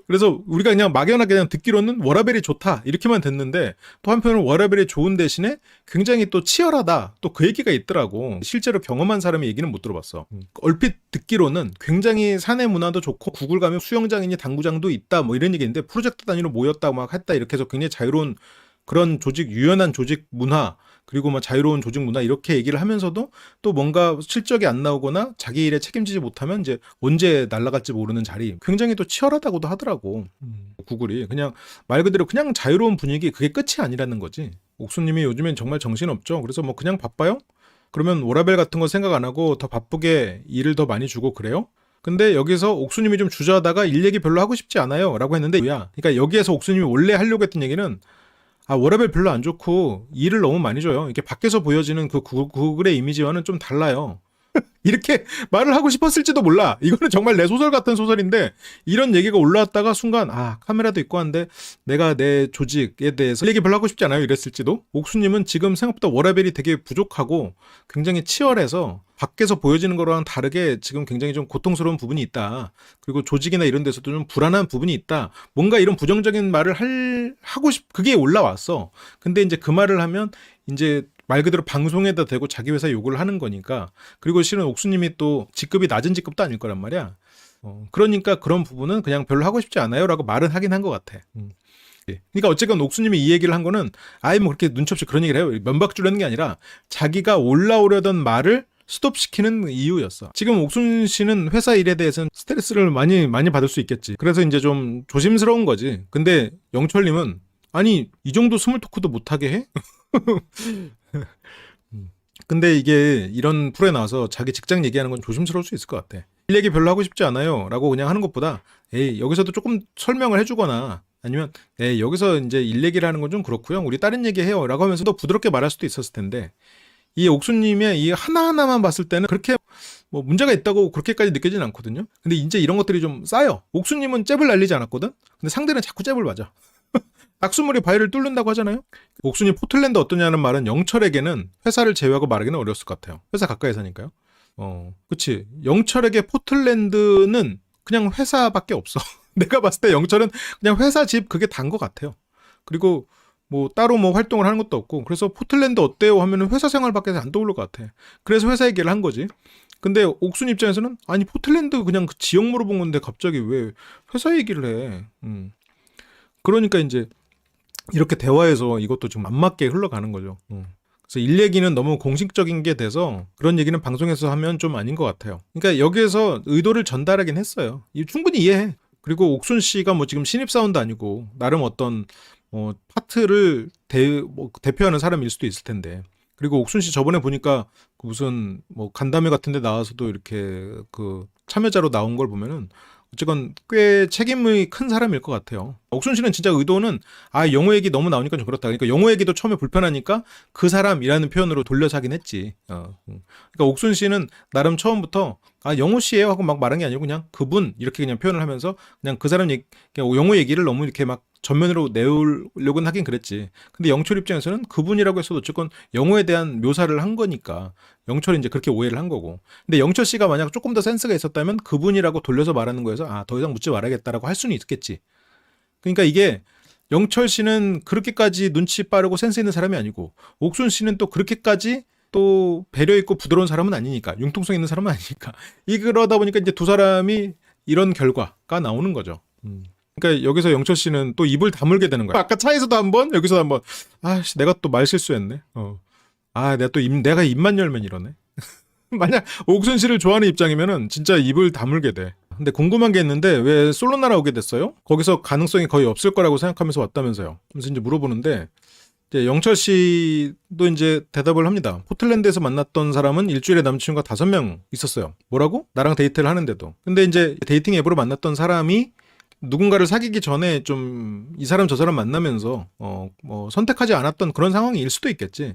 그래서 우리가 그냥 막연하게 그냥 듣기로는 워라벨이 좋다 이렇게만 됐는데 또 한편으로 워라벨이 좋은 대신에 굉장히 또 치열하다 또 그 얘기가 있더라고. 실제로 경험한 사람의 얘기는 못 들어봤어. 얼핏 듣기로는 굉장히 사내 문화도 좋고 구글 가면 수영장이니 당구장도 있다 뭐 이런 얘기인데 프로젝트 단위로 모였다 막 했다 이렇게 해서 굉장히 자유로운 그런 유연한 조직 문화 그리고 막 자유로운 조직 문화 이렇게 얘기를 하면서도 또 뭔가 실적이 안 나오거나 자기 일에 책임지지 못하면 이제 언제 날아갈지 모르는 자리 굉장히 또 치열하다고도 하더라고. 구글이 그냥 말 그대로 그냥 자유로운 분위기 그게 끝이 아니라는 거지. 옥수님이 요즘엔 정말 정신없죠. 그래서 뭐 그냥 바빠요? 그러면 워라벨 같은 거 생각 안 하고 더 바쁘게 일을 더 많이 주고 그래요? 근데 여기서 옥수님이 좀 주저하다가 일 얘기 별로 하고 싶지 않아요 라고 했는데 그러니까 여기에서 옥수님이 원래 하려고 했던 얘기는 워라벨 별로 안 좋고 일을 너무 많이 줘요. 이렇게 밖에서 보여지는 그 구글의 이미지와는 좀 달라요. 이렇게 말을 하고 싶었을지도 몰라. 이거는 정말 내 소설 같은 소설인데 이런 얘기가 올라왔다가 순간 카메라도 있고 한데 내가 내 조직에 대해서 얘기 별로 하고 싶지 않아요 이랬을지도. 옥수님은 지금 생각보다 워라벨이 되게 부족하고 굉장히 치열해서 밖에서 보여지는 거랑 다르게 지금 굉장히 좀 고통스러운 부분이 있다. 그리고 조직이나 이런 데서도 좀 불안한 부분이 있다. 뭔가 이런 부정적인 말을 그게 올라왔어. 근데 이제 그 말을 하면 이제 말 그대로 방송에다 대고 자기 회사 욕을 하는 거니까. 그리고 실은 옥수님이 또 직급이 낮은 직급도 아닐 거란 말이야. 그러니까 그런 부분은 그냥 별로 하고 싶지 않아요 라고 말은 하긴 한 것 같아. 그러니까 어쨌건 옥수님이 이 얘기를 한 거는 뭐 그렇게 눈치 없이 그런 얘기를 해요. 면박 주려는 게 아니라 자기가 올라오려던 말을 스톱시키는 이유였어. 지금 옥순 씨는 회사 일에 대해서는 스트레스를 많이 받을 수 있겠지. 그래서 이제 좀 조심스러운 거지. 근데 영철님은 아니 이 정도 스몰 토크도 못하게 해? 근데 이게 이런 프로에 나와서 자기 직장 얘기하는 건 조심스러울 수 있을 것 같아. 일 얘기 별로 하고 싶지 않아요 라고 그냥 하는 것보다 에이 여기서도 조금 설명을 해주거나 아니면 에이 여기서 이제 일 얘기를 하는 건 좀 그렇고요 우리 다른 얘기 해요 라고 하면서 더 부드럽게 말할 수도 있었을 텐데 이 옥수님의 이 하나하나만 봤을 때는 그렇게 뭐 문제가 있다고 그렇게까지 느껴지진 않거든요. 근데 이제 이런 것들이 좀 쌓여. 옥수님은 잽을 날리지 않았거든. 근데 상대는 자꾸 잽을 맞아. 딱수물이 바위를 뚫는다고 하잖아요. 옥순이 포틀랜드 어떠냐는 말은 영철에게는 회사를 제외하고 말하기는 어려웠을 것 같아요. 회사 가까이 사니까요. 그치. 영철에게 포틀랜드는 그냥 회사밖에 없어. 내가 봤을 때 영철은 그냥 회사 집 그게 단 것 같아요. 그리고 뭐 따로 뭐 활동을 하는 것도 없고 그래서 포틀랜드 어때요 하면은 회사 생활밖에 안 떠오를 것 같아. 그래서 회사 얘기를 한 거지. 근데 옥순 입장에서는 아니 포틀랜드 그냥 그 지역 물어본 건데 갑자기 왜 회사 얘기를 해. 그러니까 이제 이렇게 대화에서 이것도 좀 안 맞게 흘러가는 거죠. 그래서 일 얘기는 너무 공식적인 게 돼서 그런 얘기는 방송에서 하면 좀 아닌 것 같아요. 그러니까 여기에서 의도를 전달하긴 했어요. 충분히 이해해. 그리고 옥순 씨가 뭐 지금 신입사원도 아니고 나름 어떤 파트를 대표하는 사람일 수도 있을 텐데. 그리고 옥순 씨 저번에 보니까 그 무슨 뭐 간담회 같은 데 나와서도 이렇게 그 참여자로 나온 걸 보면은 어쨌건 꽤 책임이 큰 사람일 것 같아요. 옥순 씨는 진짜 의도는 영호 얘기 너무 나오니까 좀 그렇다. 그러니까 영호 얘기도 처음에 불편하니까 그 사람이라는 표현으로 돌려서 하긴 했지. 그러니까 옥순 씨는 나름 처음부터 영호 씨예요 하고 막 말한 게 아니고 그냥 그분 이렇게 그냥 표현을 하면서 그냥 그 사람 얘기, 그냥 영호 얘기를 너무 이렇게 막 전면으로 내우려고는 하긴 그랬지. 근데 영철 입장에서는 그분이라고 해서도 어쨌건 영호에 대한 묘사를 한 거니까 영철이 이제 그렇게 오해를 한 거고. 근데 영철 씨가 만약 조금 더 센스가 있었다면 그분이라고 돌려서 말하는 거여서 더 이상 묻지 말아야겠다라고 할 수는 있겠지. 그러니까 이게 영철 씨는 그렇게까지 눈치 빠르고 센스 있는 사람이 아니고 옥순 씨는 또 그렇게까지 또 배려 있고 부드러운 사람은 아니니까 융통성 있는 사람은 아니니까 그러다 보니까 이제 두 사람이 이런 결과가 나오는 거죠. 그러니까 여기서 영철 씨는 또 입을 다물게 되는 거야. 아까 차에서도 한번 여기서도 한번 내가 또 말 실수했네. 내가 입만 열면 이러네. 만약 옥순 씨를 좋아하는 입장이면은 진짜 입을 다물게 돼. 근데 궁금한 게 있는데 왜 솔로나라 오게 됐어요? 거기서 가능성이 거의 없을 거라고 생각하면서 왔다면서요. 그래서 이제 물어보는데 이제 영철 씨도 이제 대답을 합니다. 포틀랜드에서 만났던 사람은 일주일에 남친과 5명 있었어요. 뭐라고? 나랑 데이트를 하는데도. 근데 이제 데이팅 앱으로 만났던 사람이 누군가를 사귀기 전에 좀 이 사람 저 사람 만나면서 선택하지 않았던 그런 상황일 수도 있겠지.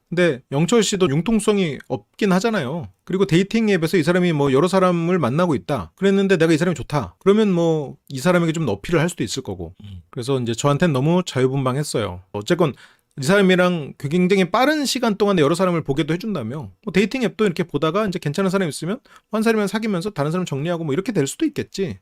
근데 영철 씨도 융통성이 없긴 하잖아요. 그리고 데이팅 앱에서 이 사람이 뭐 여러 사람을 만나고 있다. 그랬는데 내가 이 사람이 좋다. 그러면 뭐 이 사람에게 좀 어필을 할 수도 있을 거고. 그래서 이제 저한테는 너무 자유분방했어요. 어쨌건 이 사람이랑 굉장히 빠른 시간 동안에 여러 사람을 보게도 해준다며. 뭐 데이팅 앱도 이렇게 보다가 이제 괜찮은 사람이 있으면 한 사람이랑 사귀면서 다른 사람 정리하고 뭐 이렇게 될 수도 있겠지.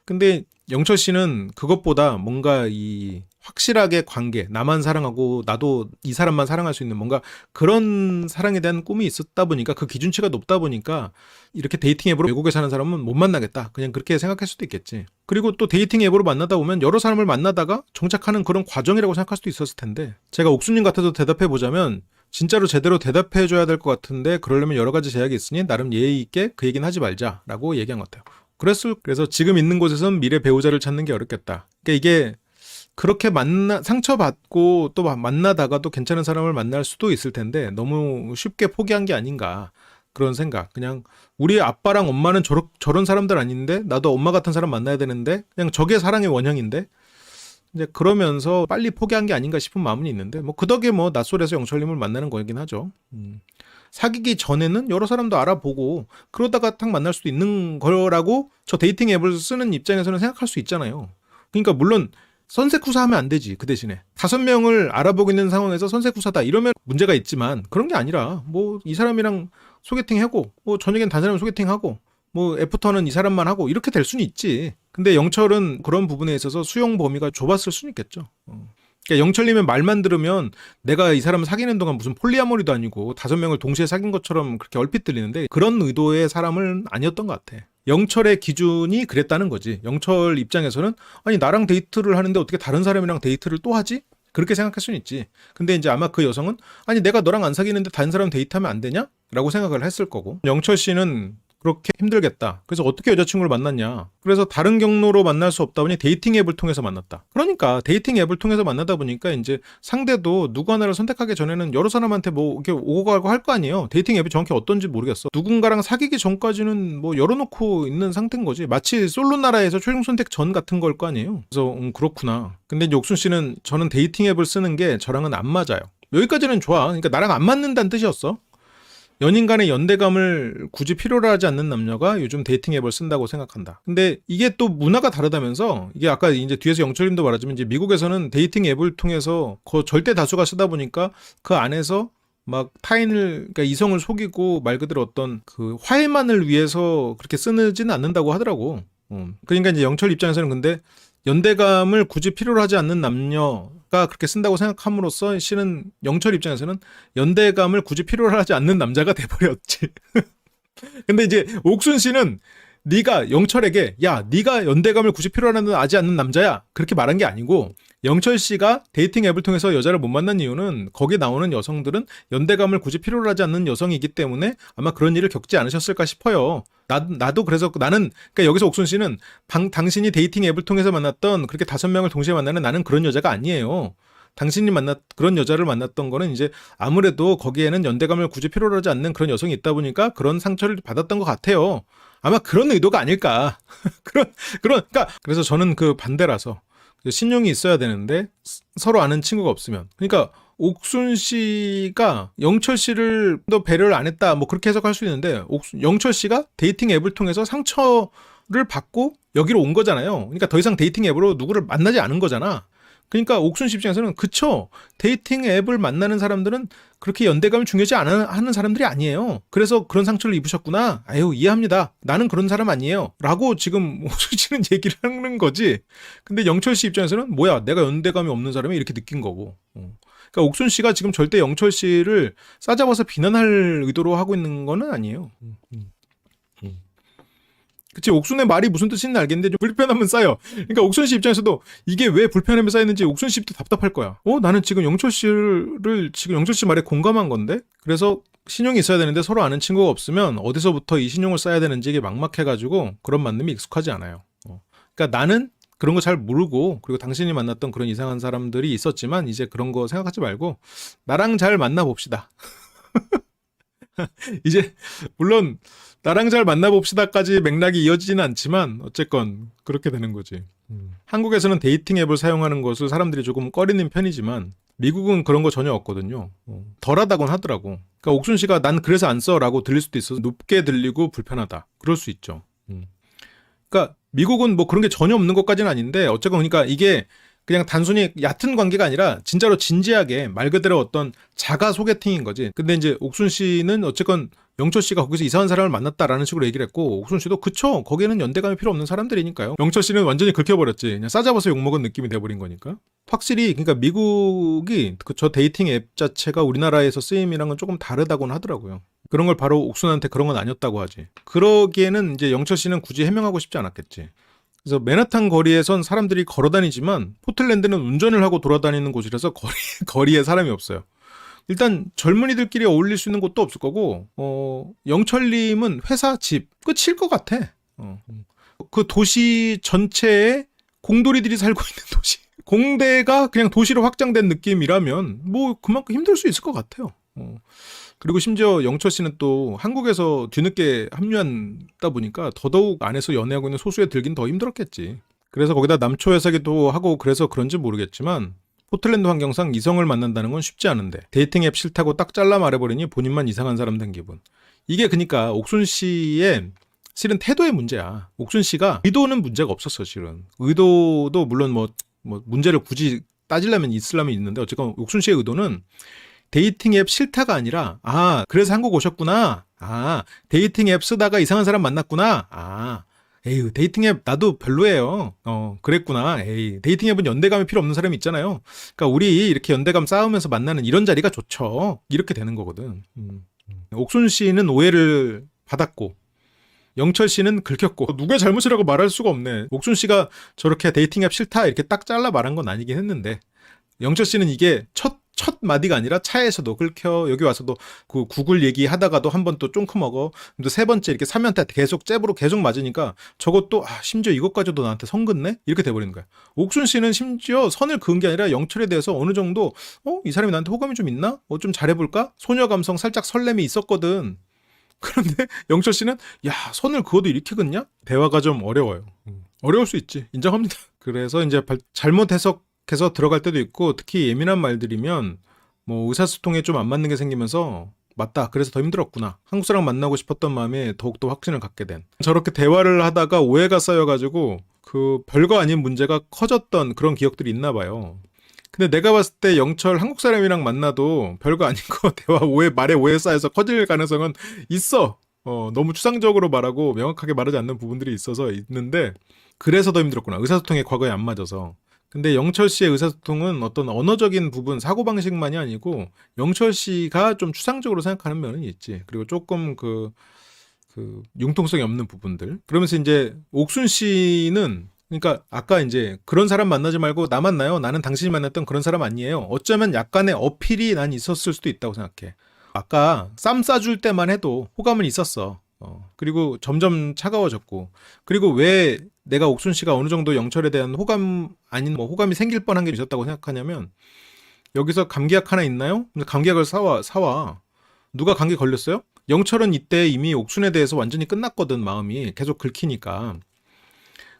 근데 영철 씨는 그것보다 뭔가 이 확실하게 관계, 나만 사랑하고 나도 이 사람만 사랑할 수 있는 뭔가 그런 사랑에 대한 꿈이 있었다 보니까 그 기준치가 높다 보니까 이렇게 데이팅 앱으로 외국에 사는 사람은 못 만나겠다. 그냥 그렇게 생각할 수도 있겠지. 그리고 또 데이팅 앱으로 만나다 보면 여러 사람을 만나다가 정착하는 그런 과정이라고 생각할 수도 있었을 텐데 제가 옥수님 같아도 대답해 보자면 진짜로 제대로 대답해 줘야 될 것 같은데 그러려면 여러 가지 제약이 있으니 나름 예의 있게 그 얘기는 하지 말자라고 얘기한 것 같아요. 그래서 지금 있는 곳에선 미래 배우자를 찾는 게 어렵겠다. 그러니까 이게 그렇게 상처받고 또 만나다가 또 괜찮은 사람을 만날 수도 있을 텐데 너무 쉽게 포기한 게 아닌가 그런 생각. 그냥 우리 아빠랑 엄마는 저런 사람들 아닌데 나도 엄마 같은 사람 만나야 되는데 그냥 저게 사랑의 원형인데 이제 그러면서 빨리 포기한 게 아닌가 싶은 마음은 있는데 뭐 그 덕에 뭐 낯설에서 영철님을 만나는 거긴 하죠. 사귀기 전에는 여러 사람도 알아보고 그러다가 딱 만날 수도 있는 거라고 저 데이팅 앱을 쓰는 입장에서는 생각할 수 있잖아요. 그러니까 물론 선색후사 하면 안 되지. 그 대신에 5명을 알아보고 있는 상황에서 선색후사다 이러면 문제가 있지만 그런 게 아니라 뭐 이 사람이랑 소개팅하고 뭐 저녁엔 다른 사람 소개팅하고 뭐 애프터는 이 사람만 하고 이렇게 될 수는 있지. 근데 영철은 그런 부분에 있어서 수용 범위가 좁았을 수는 있겠죠. 그러니까 영철님의 말만 들으면 내가 이 사람을 사귀는 동안 무슨 폴리아모리도 아니고 5명을 동시에 사귄 것처럼 그렇게 얼핏 들리는데 그런 의도의 사람은 아니었던 것 같아. 영철의 기준이 그랬다는 거지. 영철 입장에서는 아니 나랑 데이트를 하는데 어떻게 다른 사람이랑 데이트를 또 하지? 그렇게 생각할 수는 있지. 근데 이제 아마 그 여성은 아니 내가 너랑 안 사귀는데 다른 사람 데이트하면 안 되냐? 라고 생각을 했을 거고, 영철 씨는 그렇게 힘들겠다. 그래서 어떻게 여자친구를 만났냐. 그래서 다른 경로로 만날 수 없다 보니 데이팅 앱을 통해서 만났다. 그러니까 데이팅 앱을 통해서 만나다 보니까 이제 상대도 누구 하나를 선택하기 전에는 여러 사람한테 뭐 이렇게 오고 가고 할 거 아니에요. 데이팅 앱이 정확히 어떤지 모르겠어. 누군가랑 사귀기 전까지는 뭐 열어놓고 있는 상태인 거지. 마치 솔로 나라에서 최종 선택 전 같은 걸 거 아니에요. 그래서 그렇구나. 근데 이제 옥순 씨는 저는 데이팅 앱을 쓰는 게 저랑은 안 맞아요. 여기까지는 좋아. 그러니까 나랑 안 맞는다는 뜻이었어. 연인 간의 연대감을 굳이 필요로 하지 않는 남녀가 요즘 데이팅 앱을 쓴다고 생각한다. 근데 이게 또 문화가 다르다면서, 이게 아까 이제 뒤에서 영철님도 말하지만 이제 미국에서는 데이팅 앱을 통해서 그 절대 다수가 쓰다 보니까 그 안에서 막 타인을, 그러니까 이성을 속이고 말 그대로 어떤 그 화해만을 위해서 그렇게 쓰지는 않는다고 하더라고. 그러니까 이제 영철 입장에서는 근데 연대감을 굳이 필요로 하지 않는 남녀가 그렇게 쓴다고 생각함으로써 실은 영철 입장에서는 연대감을 굳이 필요로 하지 않는 남자가 돼버렸지. 근데 이제 옥순 씨는 네가 영철에게 야, 네가 연대감을 굳이 필요로 하지 않는 남자야, 그렇게 말한 게 아니고, 영철 씨가 데이팅 앱을 통해서 여자를 못 만난 이유는 거기 나오는 여성들은 연대감을 굳이 필요로 하지 않는 여성이기 때문에 아마 그런 일을 겪지 않으셨을까 싶어요. 나도 그래서 나는, 그러니까 여기서 옥순 씨는 당신이 데이팅 앱을 통해서 만났던 그렇게 5명을 동시에 만나는 나는 그런 여자가 아니에요. 당신이 그런 여자를 만났던 거는 이제 아무래도 거기에는 연대감을 굳이 필요로 하지 않는 그런 여성이 있다 보니까 그런 상처를 받았던 것 같아요. 아마 그런 의도가 아닐까. 그러니까 그래서 저는 그 반대라서 신용이 있어야 되는데 서로 아는 친구가 없으면, 그러니까 옥순 씨가 영철 씨를 너 배려를 안 했다 뭐 그렇게 해석할 수 있는데, 영철 씨가 데이팅 앱을 통해서 상처를 받고 여기로 온 거잖아요. 그러니까 더 이상 데이팅 앱으로 누구를 만나지 않은 거잖아. 그러니까 옥순 씨 입장에서는 그쵸, 데이팅 앱을 만나는 사람들은 그렇게 연대감을 중요시 안 하는 사람들이 아니에요. 그래서 그런 상처를 입으셨구나. 아유, 이해합니다. 나는 그런 사람 아니에요. 라고 지금 옥순 씨는 얘기를 하는 거지. 근데 영철 씨 입장에서는 뭐야, 내가 연대감이 없는 사람이 이렇게 느낀 거고. 그러니까 옥순 씨가 지금 절대 영철 씨를 싸잡아서 비난할 의도로 하고 있는 거는 아니에요. 그치, 옥순의 말이 무슨 뜻인지 알겠는데 좀 불편함은 쌓여. 그러니까 옥순 씨 입장에서도 이게 왜 불편함이 쌓이는지 옥순 씨도 답답할 거야. 나는 지금 영철 씨 말에 공감한 건데? 그래서 신용이 있어야 되는데 서로 아는 친구가 없으면 어디서부터 이 신용을 쌓아야 되는지 이게 막막해가지고 그런 만남이 익숙하지 않아요. 그러니까 나는 그런 거 잘 모르고, 그리고 당신이 만났던 그런 이상한 사람들이 있었지만 이제 그런 거 생각하지 말고 나랑 잘 만나봅시다. 이제 물론 나랑 잘 만나봅시다까지 맥락이 이어지지는 않지만 어쨌건 그렇게 되는 거지. 한국에서는 데이팅 앱을 사용하는 것을 사람들이 조금 꺼리는 편이지만 미국은 그런 거 전혀 없거든요. 덜하다곤 하더라고. 그러니까 옥순 씨가 난 그래서 안 써라고 들릴 수도 있어서 높게 들리고 불편하다, 그럴 수 있죠. 그러니까 미국은 뭐 그런 게 전혀 없는 것까지는 아닌데, 어쨌건 그러니까 이게 그냥 단순히 얕은 관계가 아니라 진짜로 진지하게 말 그대로 어떤 자가 소개팅인 거지. 근데 이제 옥순 씨는 어쨌건 영철 씨가 거기서 이상한 사람을 만났다라는 식으로 얘기를 했고, 옥순 씨도 그쵸, 거기에는 연대감이 필요 없는 사람들이니까요. 영철 씨는 완전히 긁혀버렸지. 그냥 싸잡아서 욕먹은 느낌이 돼버린 거니까. 확실히 그러니까 미국이 저 데이팅 앱 자체가 우리나라에서 쓰임이랑은 조금 다르다고는 하더라고요. 그런 걸 바로 옥순한테 그런 건 아니었다고 하지. 그러기에는 이제 영철 씨는 굳이 해명하고 싶지 않았겠지. 그래서 맨하탄 거리에선 사람들이 걸어다니지만 포틀랜드는 운전을 하고 돌아다니는 곳이라서 거리에 사람이 없어요. 일단 젊은이들끼리 어울릴 수 있는 곳도 없을 거고, 영철님은 회사, 집 끝일 것 같아. 그 도시 전체에 공돌이들이 살고 있는 도시, 공대가 그냥 도시로 확장된 느낌이라면 뭐 그만큼 힘들 수 있을 것 같아요. 그리고 심지어 영철 씨는 또 한국에서 뒤늦게 합류하다 보니까 더더욱 안에서 연애하고 있는 소수에 들긴 더 힘들었겠지. 그래서 거기다 남초 회사기도 하고 그래서 그런지 모르겠지만 포틀랜드 환경상 이성을 만난다는 건 쉽지 않은데 데이팅 앱 싫다고 딱 잘라 말해버리니 본인만 이상한 사람 된 기분. 이게 그러니까 옥순 씨의 실은 태도의 문제야. 옥순 씨가 의도는 문제가 없었어. 실은 의도도 물론 뭐 문제를 굳이 따지려면 있으려면 있는데, 어쨌건 옥순 씨의 의도는 데이팅 앱 싫다가 아니라, 그래서 한국 오셨구나. 데이팅 앱 쓰다가 이상한 사람 만났구나. 에휴, 데이팅 앱 나도 별로예요. 그랬구나. 에이, 데이팅 앱은 연대감이 필요 없는 사람이 있잖아요. 그러니까 우리 이렇게 연대감 쌓으면서 만나는 이런 자리가 좋죠. 이렇게 되는 거거든. 옥순 씨는 오해를 받았고 영철 씨는 긁혔고, 누구의 잘못이라고 말할 수가 없네. 옥순 씨가 저렇게 데이팅 앱 싫다 이렇게 딱 잘라 말한 건 아니긴 했는데, 영철 씨는 이게 첫 첫 마디가 아니라 차에서도 긁혀, 여기 와서도 그 구글 얘기하다가도 한 번 또 쫑크 먹어. 또 세 번째 이렇게 사면한테 계속 잽으로 계속 맞으니까 저것도 심지어 이것까지도 나한테 선 긋네? 이렇게 돼버리는 거야. 옥순 씨는 심지어 선을 그은 게 아니라 영철에 대해서 어느 정도 이 사람이 나한테 호감이 좀 있나? 좀 잘해볼까? 소녀 감성 살짝 설렘이 있었거든. 그런데 영철 씨는 야, 선을 그어도 이렇게 긋냐? 대화가 좀 어려워요. 어려울 수 있지. 인정합니다. 그래서 이제 잘못 해석해서 들어갈 때도 있고, 특히 예민한 말들이면 뭐 의사소통에 좀 안 맞는 게 생기면서 맞다. 그래서 더 힘들었구나. 한국 사람 만나고 싶었던 마음에 더욱더 확신을 갖게 된. 저렇게 대화를 하다가 오해가 쌓여가지고 그 별거 아닌 문제가 커졌던 그런 기억들이 있나 봐요. 근데 내가 봤을 때 영철 한국 사람이랑 만나도 별거 아닌 거 대화 말에 오해 쌓여서 커질 가능성은 있어. 너무 추상적으로 말하고 명확하게 말하지 않는 부분들이 있어서 있는데, 그래서 더 힘들었구나. 의사소통이 과거에 안 맞아서. 근데 영철 씨의 의사소통은 어떤 언어적인 부분, 사고방식만이 아니고 영철 씨가 좀 추상적으로 생각하는 면은 있지. 그리고 조금 그 융통성이 없는 부분들. 그러면서 이제 옥순 씨는, 그러니까 아까 이제 그런 사람 만나지 말고 나 만나요. 나는 당신이 만났던 그런 사람 아니에요. 어쩌면 약간의 어필이 난 있었을 수도 있다고 생각해. 아까 쌈 싸줄 때만 해도 호감은 있었어. 그리고 점점 차가워졌고, 그리고 왜 내가 옥순 씨가 어느 정도 영철에 대한 호감 아닌 뭐 호감이 생길 뻔한 게 있었다고 생각하냐면, 여기서 감기약 하나 있나요? 감기약을 사와. 누가 감기 걸렸어요? 영철은 이때 이미 옥순에 대해서 완전히 끝났거든. 마음이 계속 긁히니까.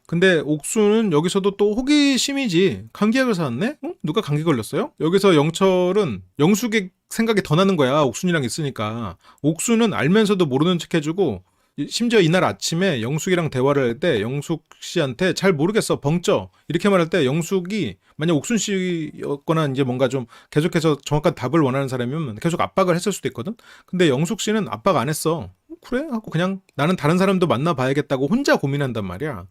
근데 옥수는 여기서도 또 호기심이지. 감기약을 사왔네? 누가 감기 걸렸어요? 여기서 영철은 영숙의 생각이 더 나는 거야. 옥순이랑 있으니까. 옥수는 알면서도 모르는 척 해주고, 심지어 이날 아침에 영숙이랑 대화를 할 때 영숙 씨한테 잘 모르겠어, 벙쪄, 이렇게 말할 때 영숙이 만약 옥순 씨였거나 이제 뭔가 좀 계속해서 정확한 답을 원하는 사람이면 계속 압박을 했을 수도 있거든. 근데 영숙 씨는 압박 안 했어. 그래? 하고 그냥 나는 다른 사람도 만나봐야겠다고 혼자 고민한단 말이야.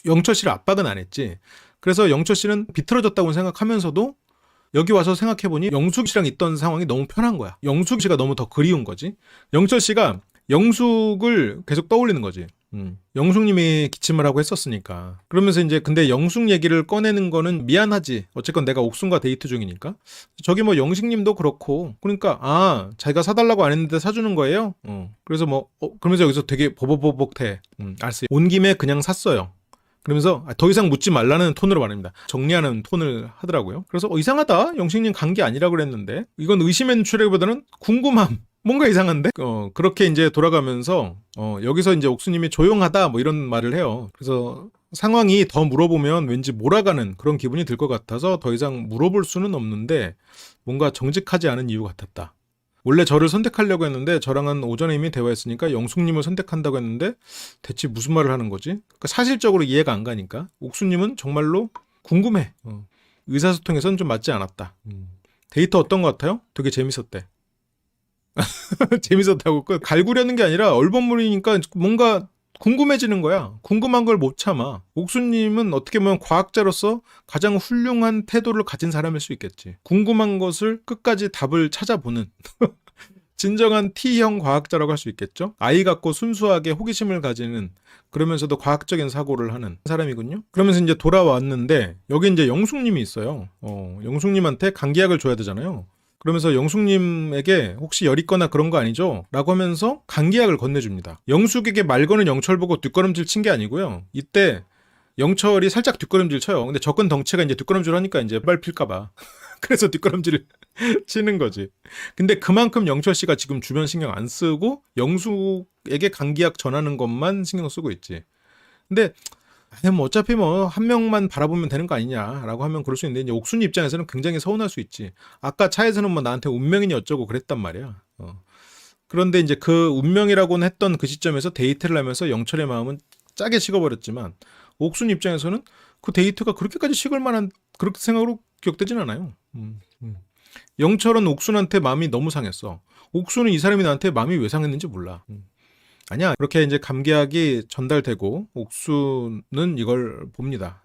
영철 씨를 압박은 안 했지. 그래서 영철 씨는 비틀어졌다고 생각하면서도 여기 와서 생각해보니 영숙 씨랑 있던 상황이 너무 편한 거야. 영숙 씨가 너무 더 그리운 거지. 영철 씨가 영숙을 계속 떠올리는 거지. 영숙님이 기침을 하고 했었으니까. 그러면서 이제 근데 영숙 얘기를 꺼내는 거는 미안하지. 어쨌건 내가 옥순과 데이트 중이니까. 저기 뭐 영식님도 그렇고. 그러니까 자기가 사달라고 안 했는데 사주는 거예요. 그래서 뭐 그러면서 여기서 되게 버벅버벅해. 알았어요. 온 김에 그냥 샀어요. 그러면서 더 이상 묻지 말라는 톤으로 말합니다. 정리하는 톤을 하더라고요. 그래서 이상하다. 영식님 간 게 아니라고 그랬는데. 이건 의심의 추락보다는 궁금함. 뭔가 이상한데? 그렇게 이제 돌아가면서 여기서 이제 옥수님이 조용하다 뭐 이런 말을 해요. 그래서 상황이 더 물어보면 왠지 몰아가는 그런 기분이 들 것 같아서 더 이상 물어볼 수는 없는데 뭔가 정직하지 않은 이유 같았다. 원래 저를 선택하려고 했는데 저랑은 오전에 이미 대화했으니까 영숙님을 선택한다고 했는데 대체 무슨 말을 하는 거지? 그러니까 사실적으로 이해가 안 가니까 옥수님은 정말로 궁금해. 의사소통에서는 좀 맞지 않았다. 데이트 어떤 것 같아요? 되게 재밌었대. 재밌었다고. 갈구려는 게 아니라 얼버무리니까 뭔가 궁금해지는 거야. 궁금한 걸 못 참아. 옥수님은 어떻게 보면 과학자로서 가장 훌륭한 태도를 가진 사람일 수 있겠지. 궁금한 것을 끝까지 답을 찾아보는 진정한 T형 과학자라고 할 수 있겠죠. 아이 같고 순수하게 호기심을 가지는, 그러면서도 과학적인 사고를 하는 사람이군요. 그러면서 이제 돌아왔는데 여기 이제 영숙님이 있어요. 영숙님한테 감기약을 줘야 되잖아요. 그러면서 영숙님에게 혹시 열 있거나 그런 거 아니죠? 라고 하면서 감기약을 건네줍니다. 영숙에게 말 거는 영철 보고 뒷걸음질 친 게 아니고요. 이때 영철이 살짝 뒷걸음질 쳐요. 근데 접근 덩치가 이제 뒷걸음질 하니까 이제 밟힐까봐. 그래서 뒷걸음질을 치는 거지. 근데 그만큼 영철 씨가 지금 주변 신경 안 쓰고 영숙에게 감기약 전하는 것만 신경 쓰고 있지. 근데 뭐 어차피 뭐 한 명만 바라보면 되는 거 아니냐라고 하면 그럴 수 있는데 이제 옥순이 입장에서는 굉장히 서운할 수 있지. 아까 차에서는 뭐 나한테 운명이니 어쩌고 그랬단 말이야. 그런데 이제 그 운명이라고는 했던 그 시점에서 데이트를 하면서 영철의 마음은 짜게 식어버렸지만 옥순 입장에서는 그 데이트가 그렇게까지 식을 만한 그렇게 생각으로 기억되진 않아요. 영철은 옥순한테 마음이 너무 상했어. 옥순은 이 사람이 나한테 마음이 왜 상했는지 몰라. 아니야. 그렇게 이제 감기약이 전달되고 옥수는 이걸 봅니다.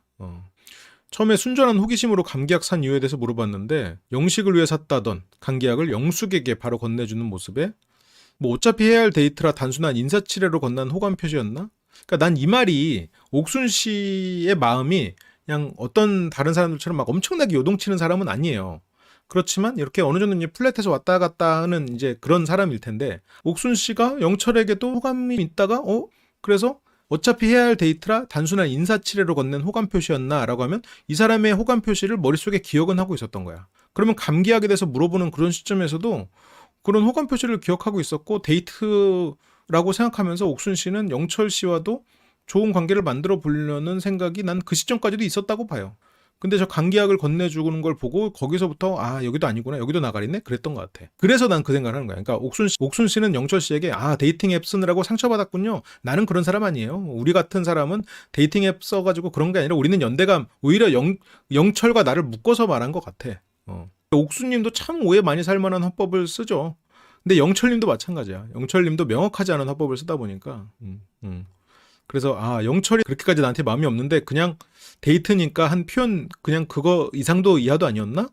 처음에 순전한 호기심으로 감기약 산 이유에 대해서 물어봤는데 영식을 위해 샀다던 감기약을 영숙에게 바로 건네주는 모습에 뭐 어차피 해야 할 데이트라 단순한 인사치레로 건넨 호감 표시였나? 그러니까 난 이 말이 옥순 씨의 마음이 그냥 어떤 다른 사람들처럼 막 엄청나게 요동치는 사람은 아니에요. 그렇지만 이렇게 어느 정도 이제 플랫해서 왔다 갔다 하는 이제 그런 사람일 텐데, 옥순 씨가 영철에게도 호감이 있다가 그래서 어차피 해야 할 데이트라 단순한 인사치레로 건넨 호감 표시였나라고 하면 이 사람의 호감 표시를 머릿속에 기억은 하고 있었던 거야. 그러면 감기약에 대해서 물어보는 그런 시점에서도 그런 호감 표시를 기억하고 있었고, 데이트라고 생각하면서 옥순 씨는 영철 씨와도 좋은 관계를 만들어 보려는 생각이 난 그 시점까지도 있었다고 봐요. 근데 저 감기약을 건네주는 걸 보고 거기서부터 여기도 아니구나, 여기도 나가리네, 그랬던 것 같아. 그래서 난 그 생각을 하는 거야. 그러니까 옥순 씨는 영철 씨에게 데이팅 앱 쓰느라고 상처받았군요. 나는 그런 사람 아니에요. 우리 같은 사람은 데이팅 앱 써가지고 그런 게 아니라 우리는 연대감, 오히려 영철과 나를 묶어서 말한 것 같아. 옥수님도 참 오해 많이 살 만한 화법을 쓰죠. 근데 영철님도 마찬가지야. 영철님도 명확하지 않은 화법을 쓰다 보니까. 그래서 영철이 그렇게까지 나한테 마음이 없는데 그냥 데이트니까 한 표현 그냥 그거 이상도 이하도 아니었나?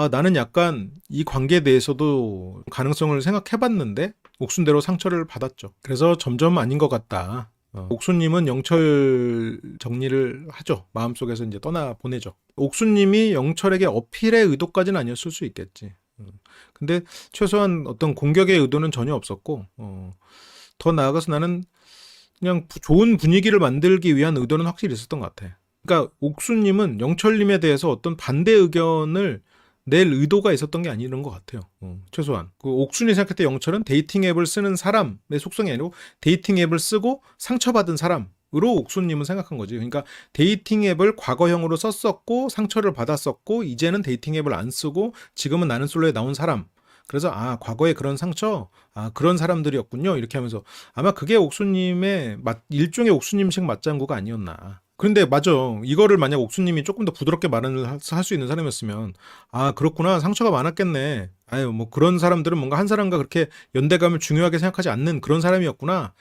나는 약간 이 관계에 대해서도 가능성을 생각해봤는데 옥순대로 상처를 받았죠. 그래서 점점 아닌 것 같다. 옥수님은 영철 정리를 하죠. 마음속에서 이제 떠나보내죠. 옥수님이 영철에게 어필의 의도까지는 아니었을 수 있겠지. 근데 최소한 어떤 공격의 의도는 전혀 없었고, 더 나아가서 나는 그냥 좋은 분위기를 만들기 위한 의도는 확실히 있었던 것 같아. 그러니까 옥수님은 영철님에 대해서 어떤 반대 의견을 낼 의도가 있었던 게 아니는 것 같아요. 최소한. 그 옥순이 생각할 때 영철은 데이팅 앱을 쓰는 사람의 속성이 아니고 데이팅 앱을 쓰고 상처받은 사람으로 옥순님은 생각한 거지. 그러니까 데이팅 앱을 과거형으로 썼었고 상처를 받았었고 이제는 데이팅 앱을 안 쓰고 지금은 나는 솔로에 나온 사람. 그래서 과거에 그런 상처, 그런 사람들이었군요. 이렇게 하면서 아마 그게 옥수님의 일종의 옥수님식 맞장구가 아니었나. 그런데 맞아. 이거를 만약 옥수님이 조금 더 부드럽게 말을 할 수 있는 사람이었으면 그렇구나. 상처가 많았겠네. 뭐 그런 사람들은 뭔가 한 사람과 그렇게 연대감을 중요하게 생각하지 않는 그런 사람이었구나.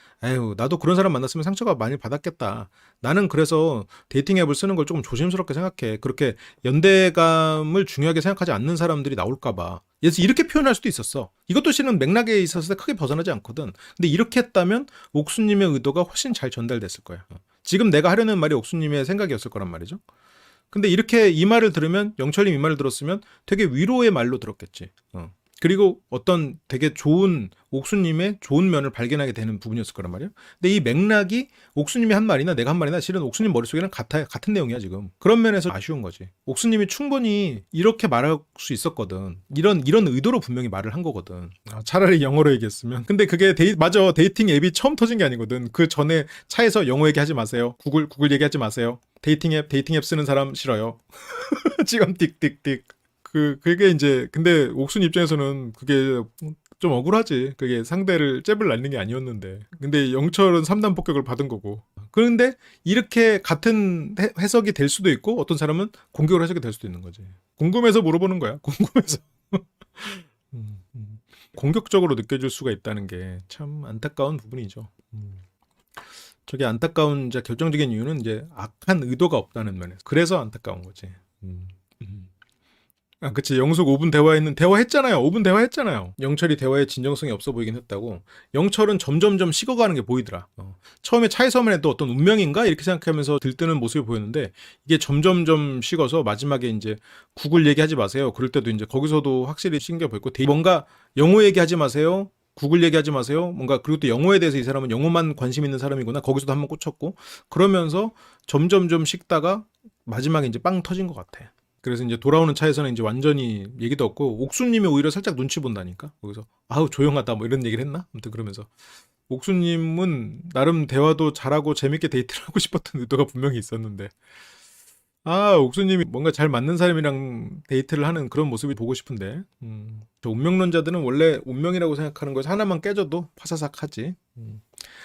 나도 그런 사람 만났으면 상처가 많이 받았겠다. 나는 그래서 데이팅 앱을 쓰는 걸 조금 조심스럽게 생각해. 그렇게 연대감을 중요하게 생각하지 않는 사람들이 나올까 봐. 그래서 이렇게 표현할 수도 있었어. 이것도 실은 맥락에 있어서 크게 벗어나지 않거든. 근데 이렇게 했다면 옥수님의 의도가 훨씬 잘 전달됐을 거야. 지금 내가 하려는 말이 옥수님의 생각이었을 거란 말이죠. 근데 이렇게 이 말을 들으면, 영철님 이 말을 들었으면 되게 위로의 말로 들었겠지. 그리고 어떤 되게 좋은 옥수님의 좋은 면을 발견하게 되는 부분이었을 거란 말이야. 근데 이 맥락이 옥수님이 한 말이나 내가 한 말이나 실은 옥수님 머릿속에는 같은 내용이야 지금. 그런 면에서 아쉬운 거지. 옥수님이 충분히 이렇게 말할 수 있었거든. 이런 의도로 분명히 말을 한 거거든. 차라리 영어로 얘기했으면. 근데 그게 맞아. 데이팅 앱이 처음 터진 게 아니거든. 그 전에 차에서 영어 얘기하지 마세요. 구글 얘기하지 마세요. 데이팅 앱 쓰는 사람 싫어요. 지금 띡띡띡. 그게 이제, 근데 옥순 입장에서는 그게 좀 억울하지. 그게 상대를 잽을 날린 게 아니었는데. 근데 영철은 3단 폭격을 받은 거고. 그런데 이렇게 같은 해석이 될 수도 있고, 어떤 사람은 공격을 해석이 될 수도 있는 거지. 궁금해서 물어보는 거야. 궁금해서. 공격적으로 느껴질 수가 있다는 게 참 안타까운 부분이죠. 저게 안타까운 이제 결정적인 이유는 이제 악한 의도가 없다는 면에서. 그래서 안타까운 거지. 그치. 영숙 5분 대화했잖아요. 5분 대화했잖아요. 영철이 대화에 진정성이 없어 보이긴 했다고. 영철은 점점점 식어가는 게 보이더라. 처음에 차에서만 해도 어떤 운명인가? 이렇게 생각하면서 들뜨는 모습이 보였는데, 이게 점점점 식어서 마지막에 이제 구글 얘기하지 마세요. 그럴 때도 이제 거기서도 확실히 신경 보였고, 뭔가 영어 얘기하지 마세요. 구글 얘기하지 마세요. 뭔가, 그리고 또 영어에 대해서 이 사람은 영어만 관심 있는 사람이구나. 거기서도 한번 꽂혔고, 그러면서 점점점 식다가 마지막에 이제 빵 터진 것 같아. 그래서 이제 돌아오는 차에서는 이제 완전히 얘기도 없고, 옥수님이 오히려 살짝 눈치 본다니까. 거기서 조용하다 뭐 이런 얘기를 했나? 아무튼 그러면서 옥수님은 나름 대화도 잘하고 재밌게 데이트를 하고 싶었던 의도가 분명히 있었는데, 옥수님이 뭔가 잘 맞는 사람이랑 데이트를 하는 그런 모습이 보고 싶은데, 저 운명론자들은 원래 운명이라고 생각하는 것에서 하나만 깨져도 파사삭 하지.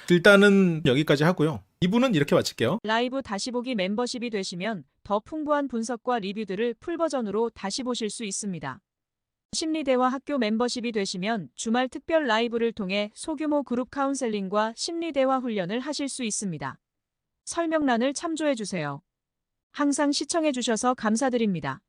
일단은 여기까지 하고요. 2부는 이렇게 마칠게요. 라이브 다시 보기 멤버십이 되시면 더 풍부한 분석과 리뷰들을 풀버전으로 다시 보실 수 있습니다. 심리대화 학교 멤버십이 되시면 주말 특별 라이브를 통해 소규모 그룹 카운셀링과 심리대화 훈련을 하실 수 있습니다. 설명란을 참조해주세요. 항상 시청해주셔서 감사드립니다.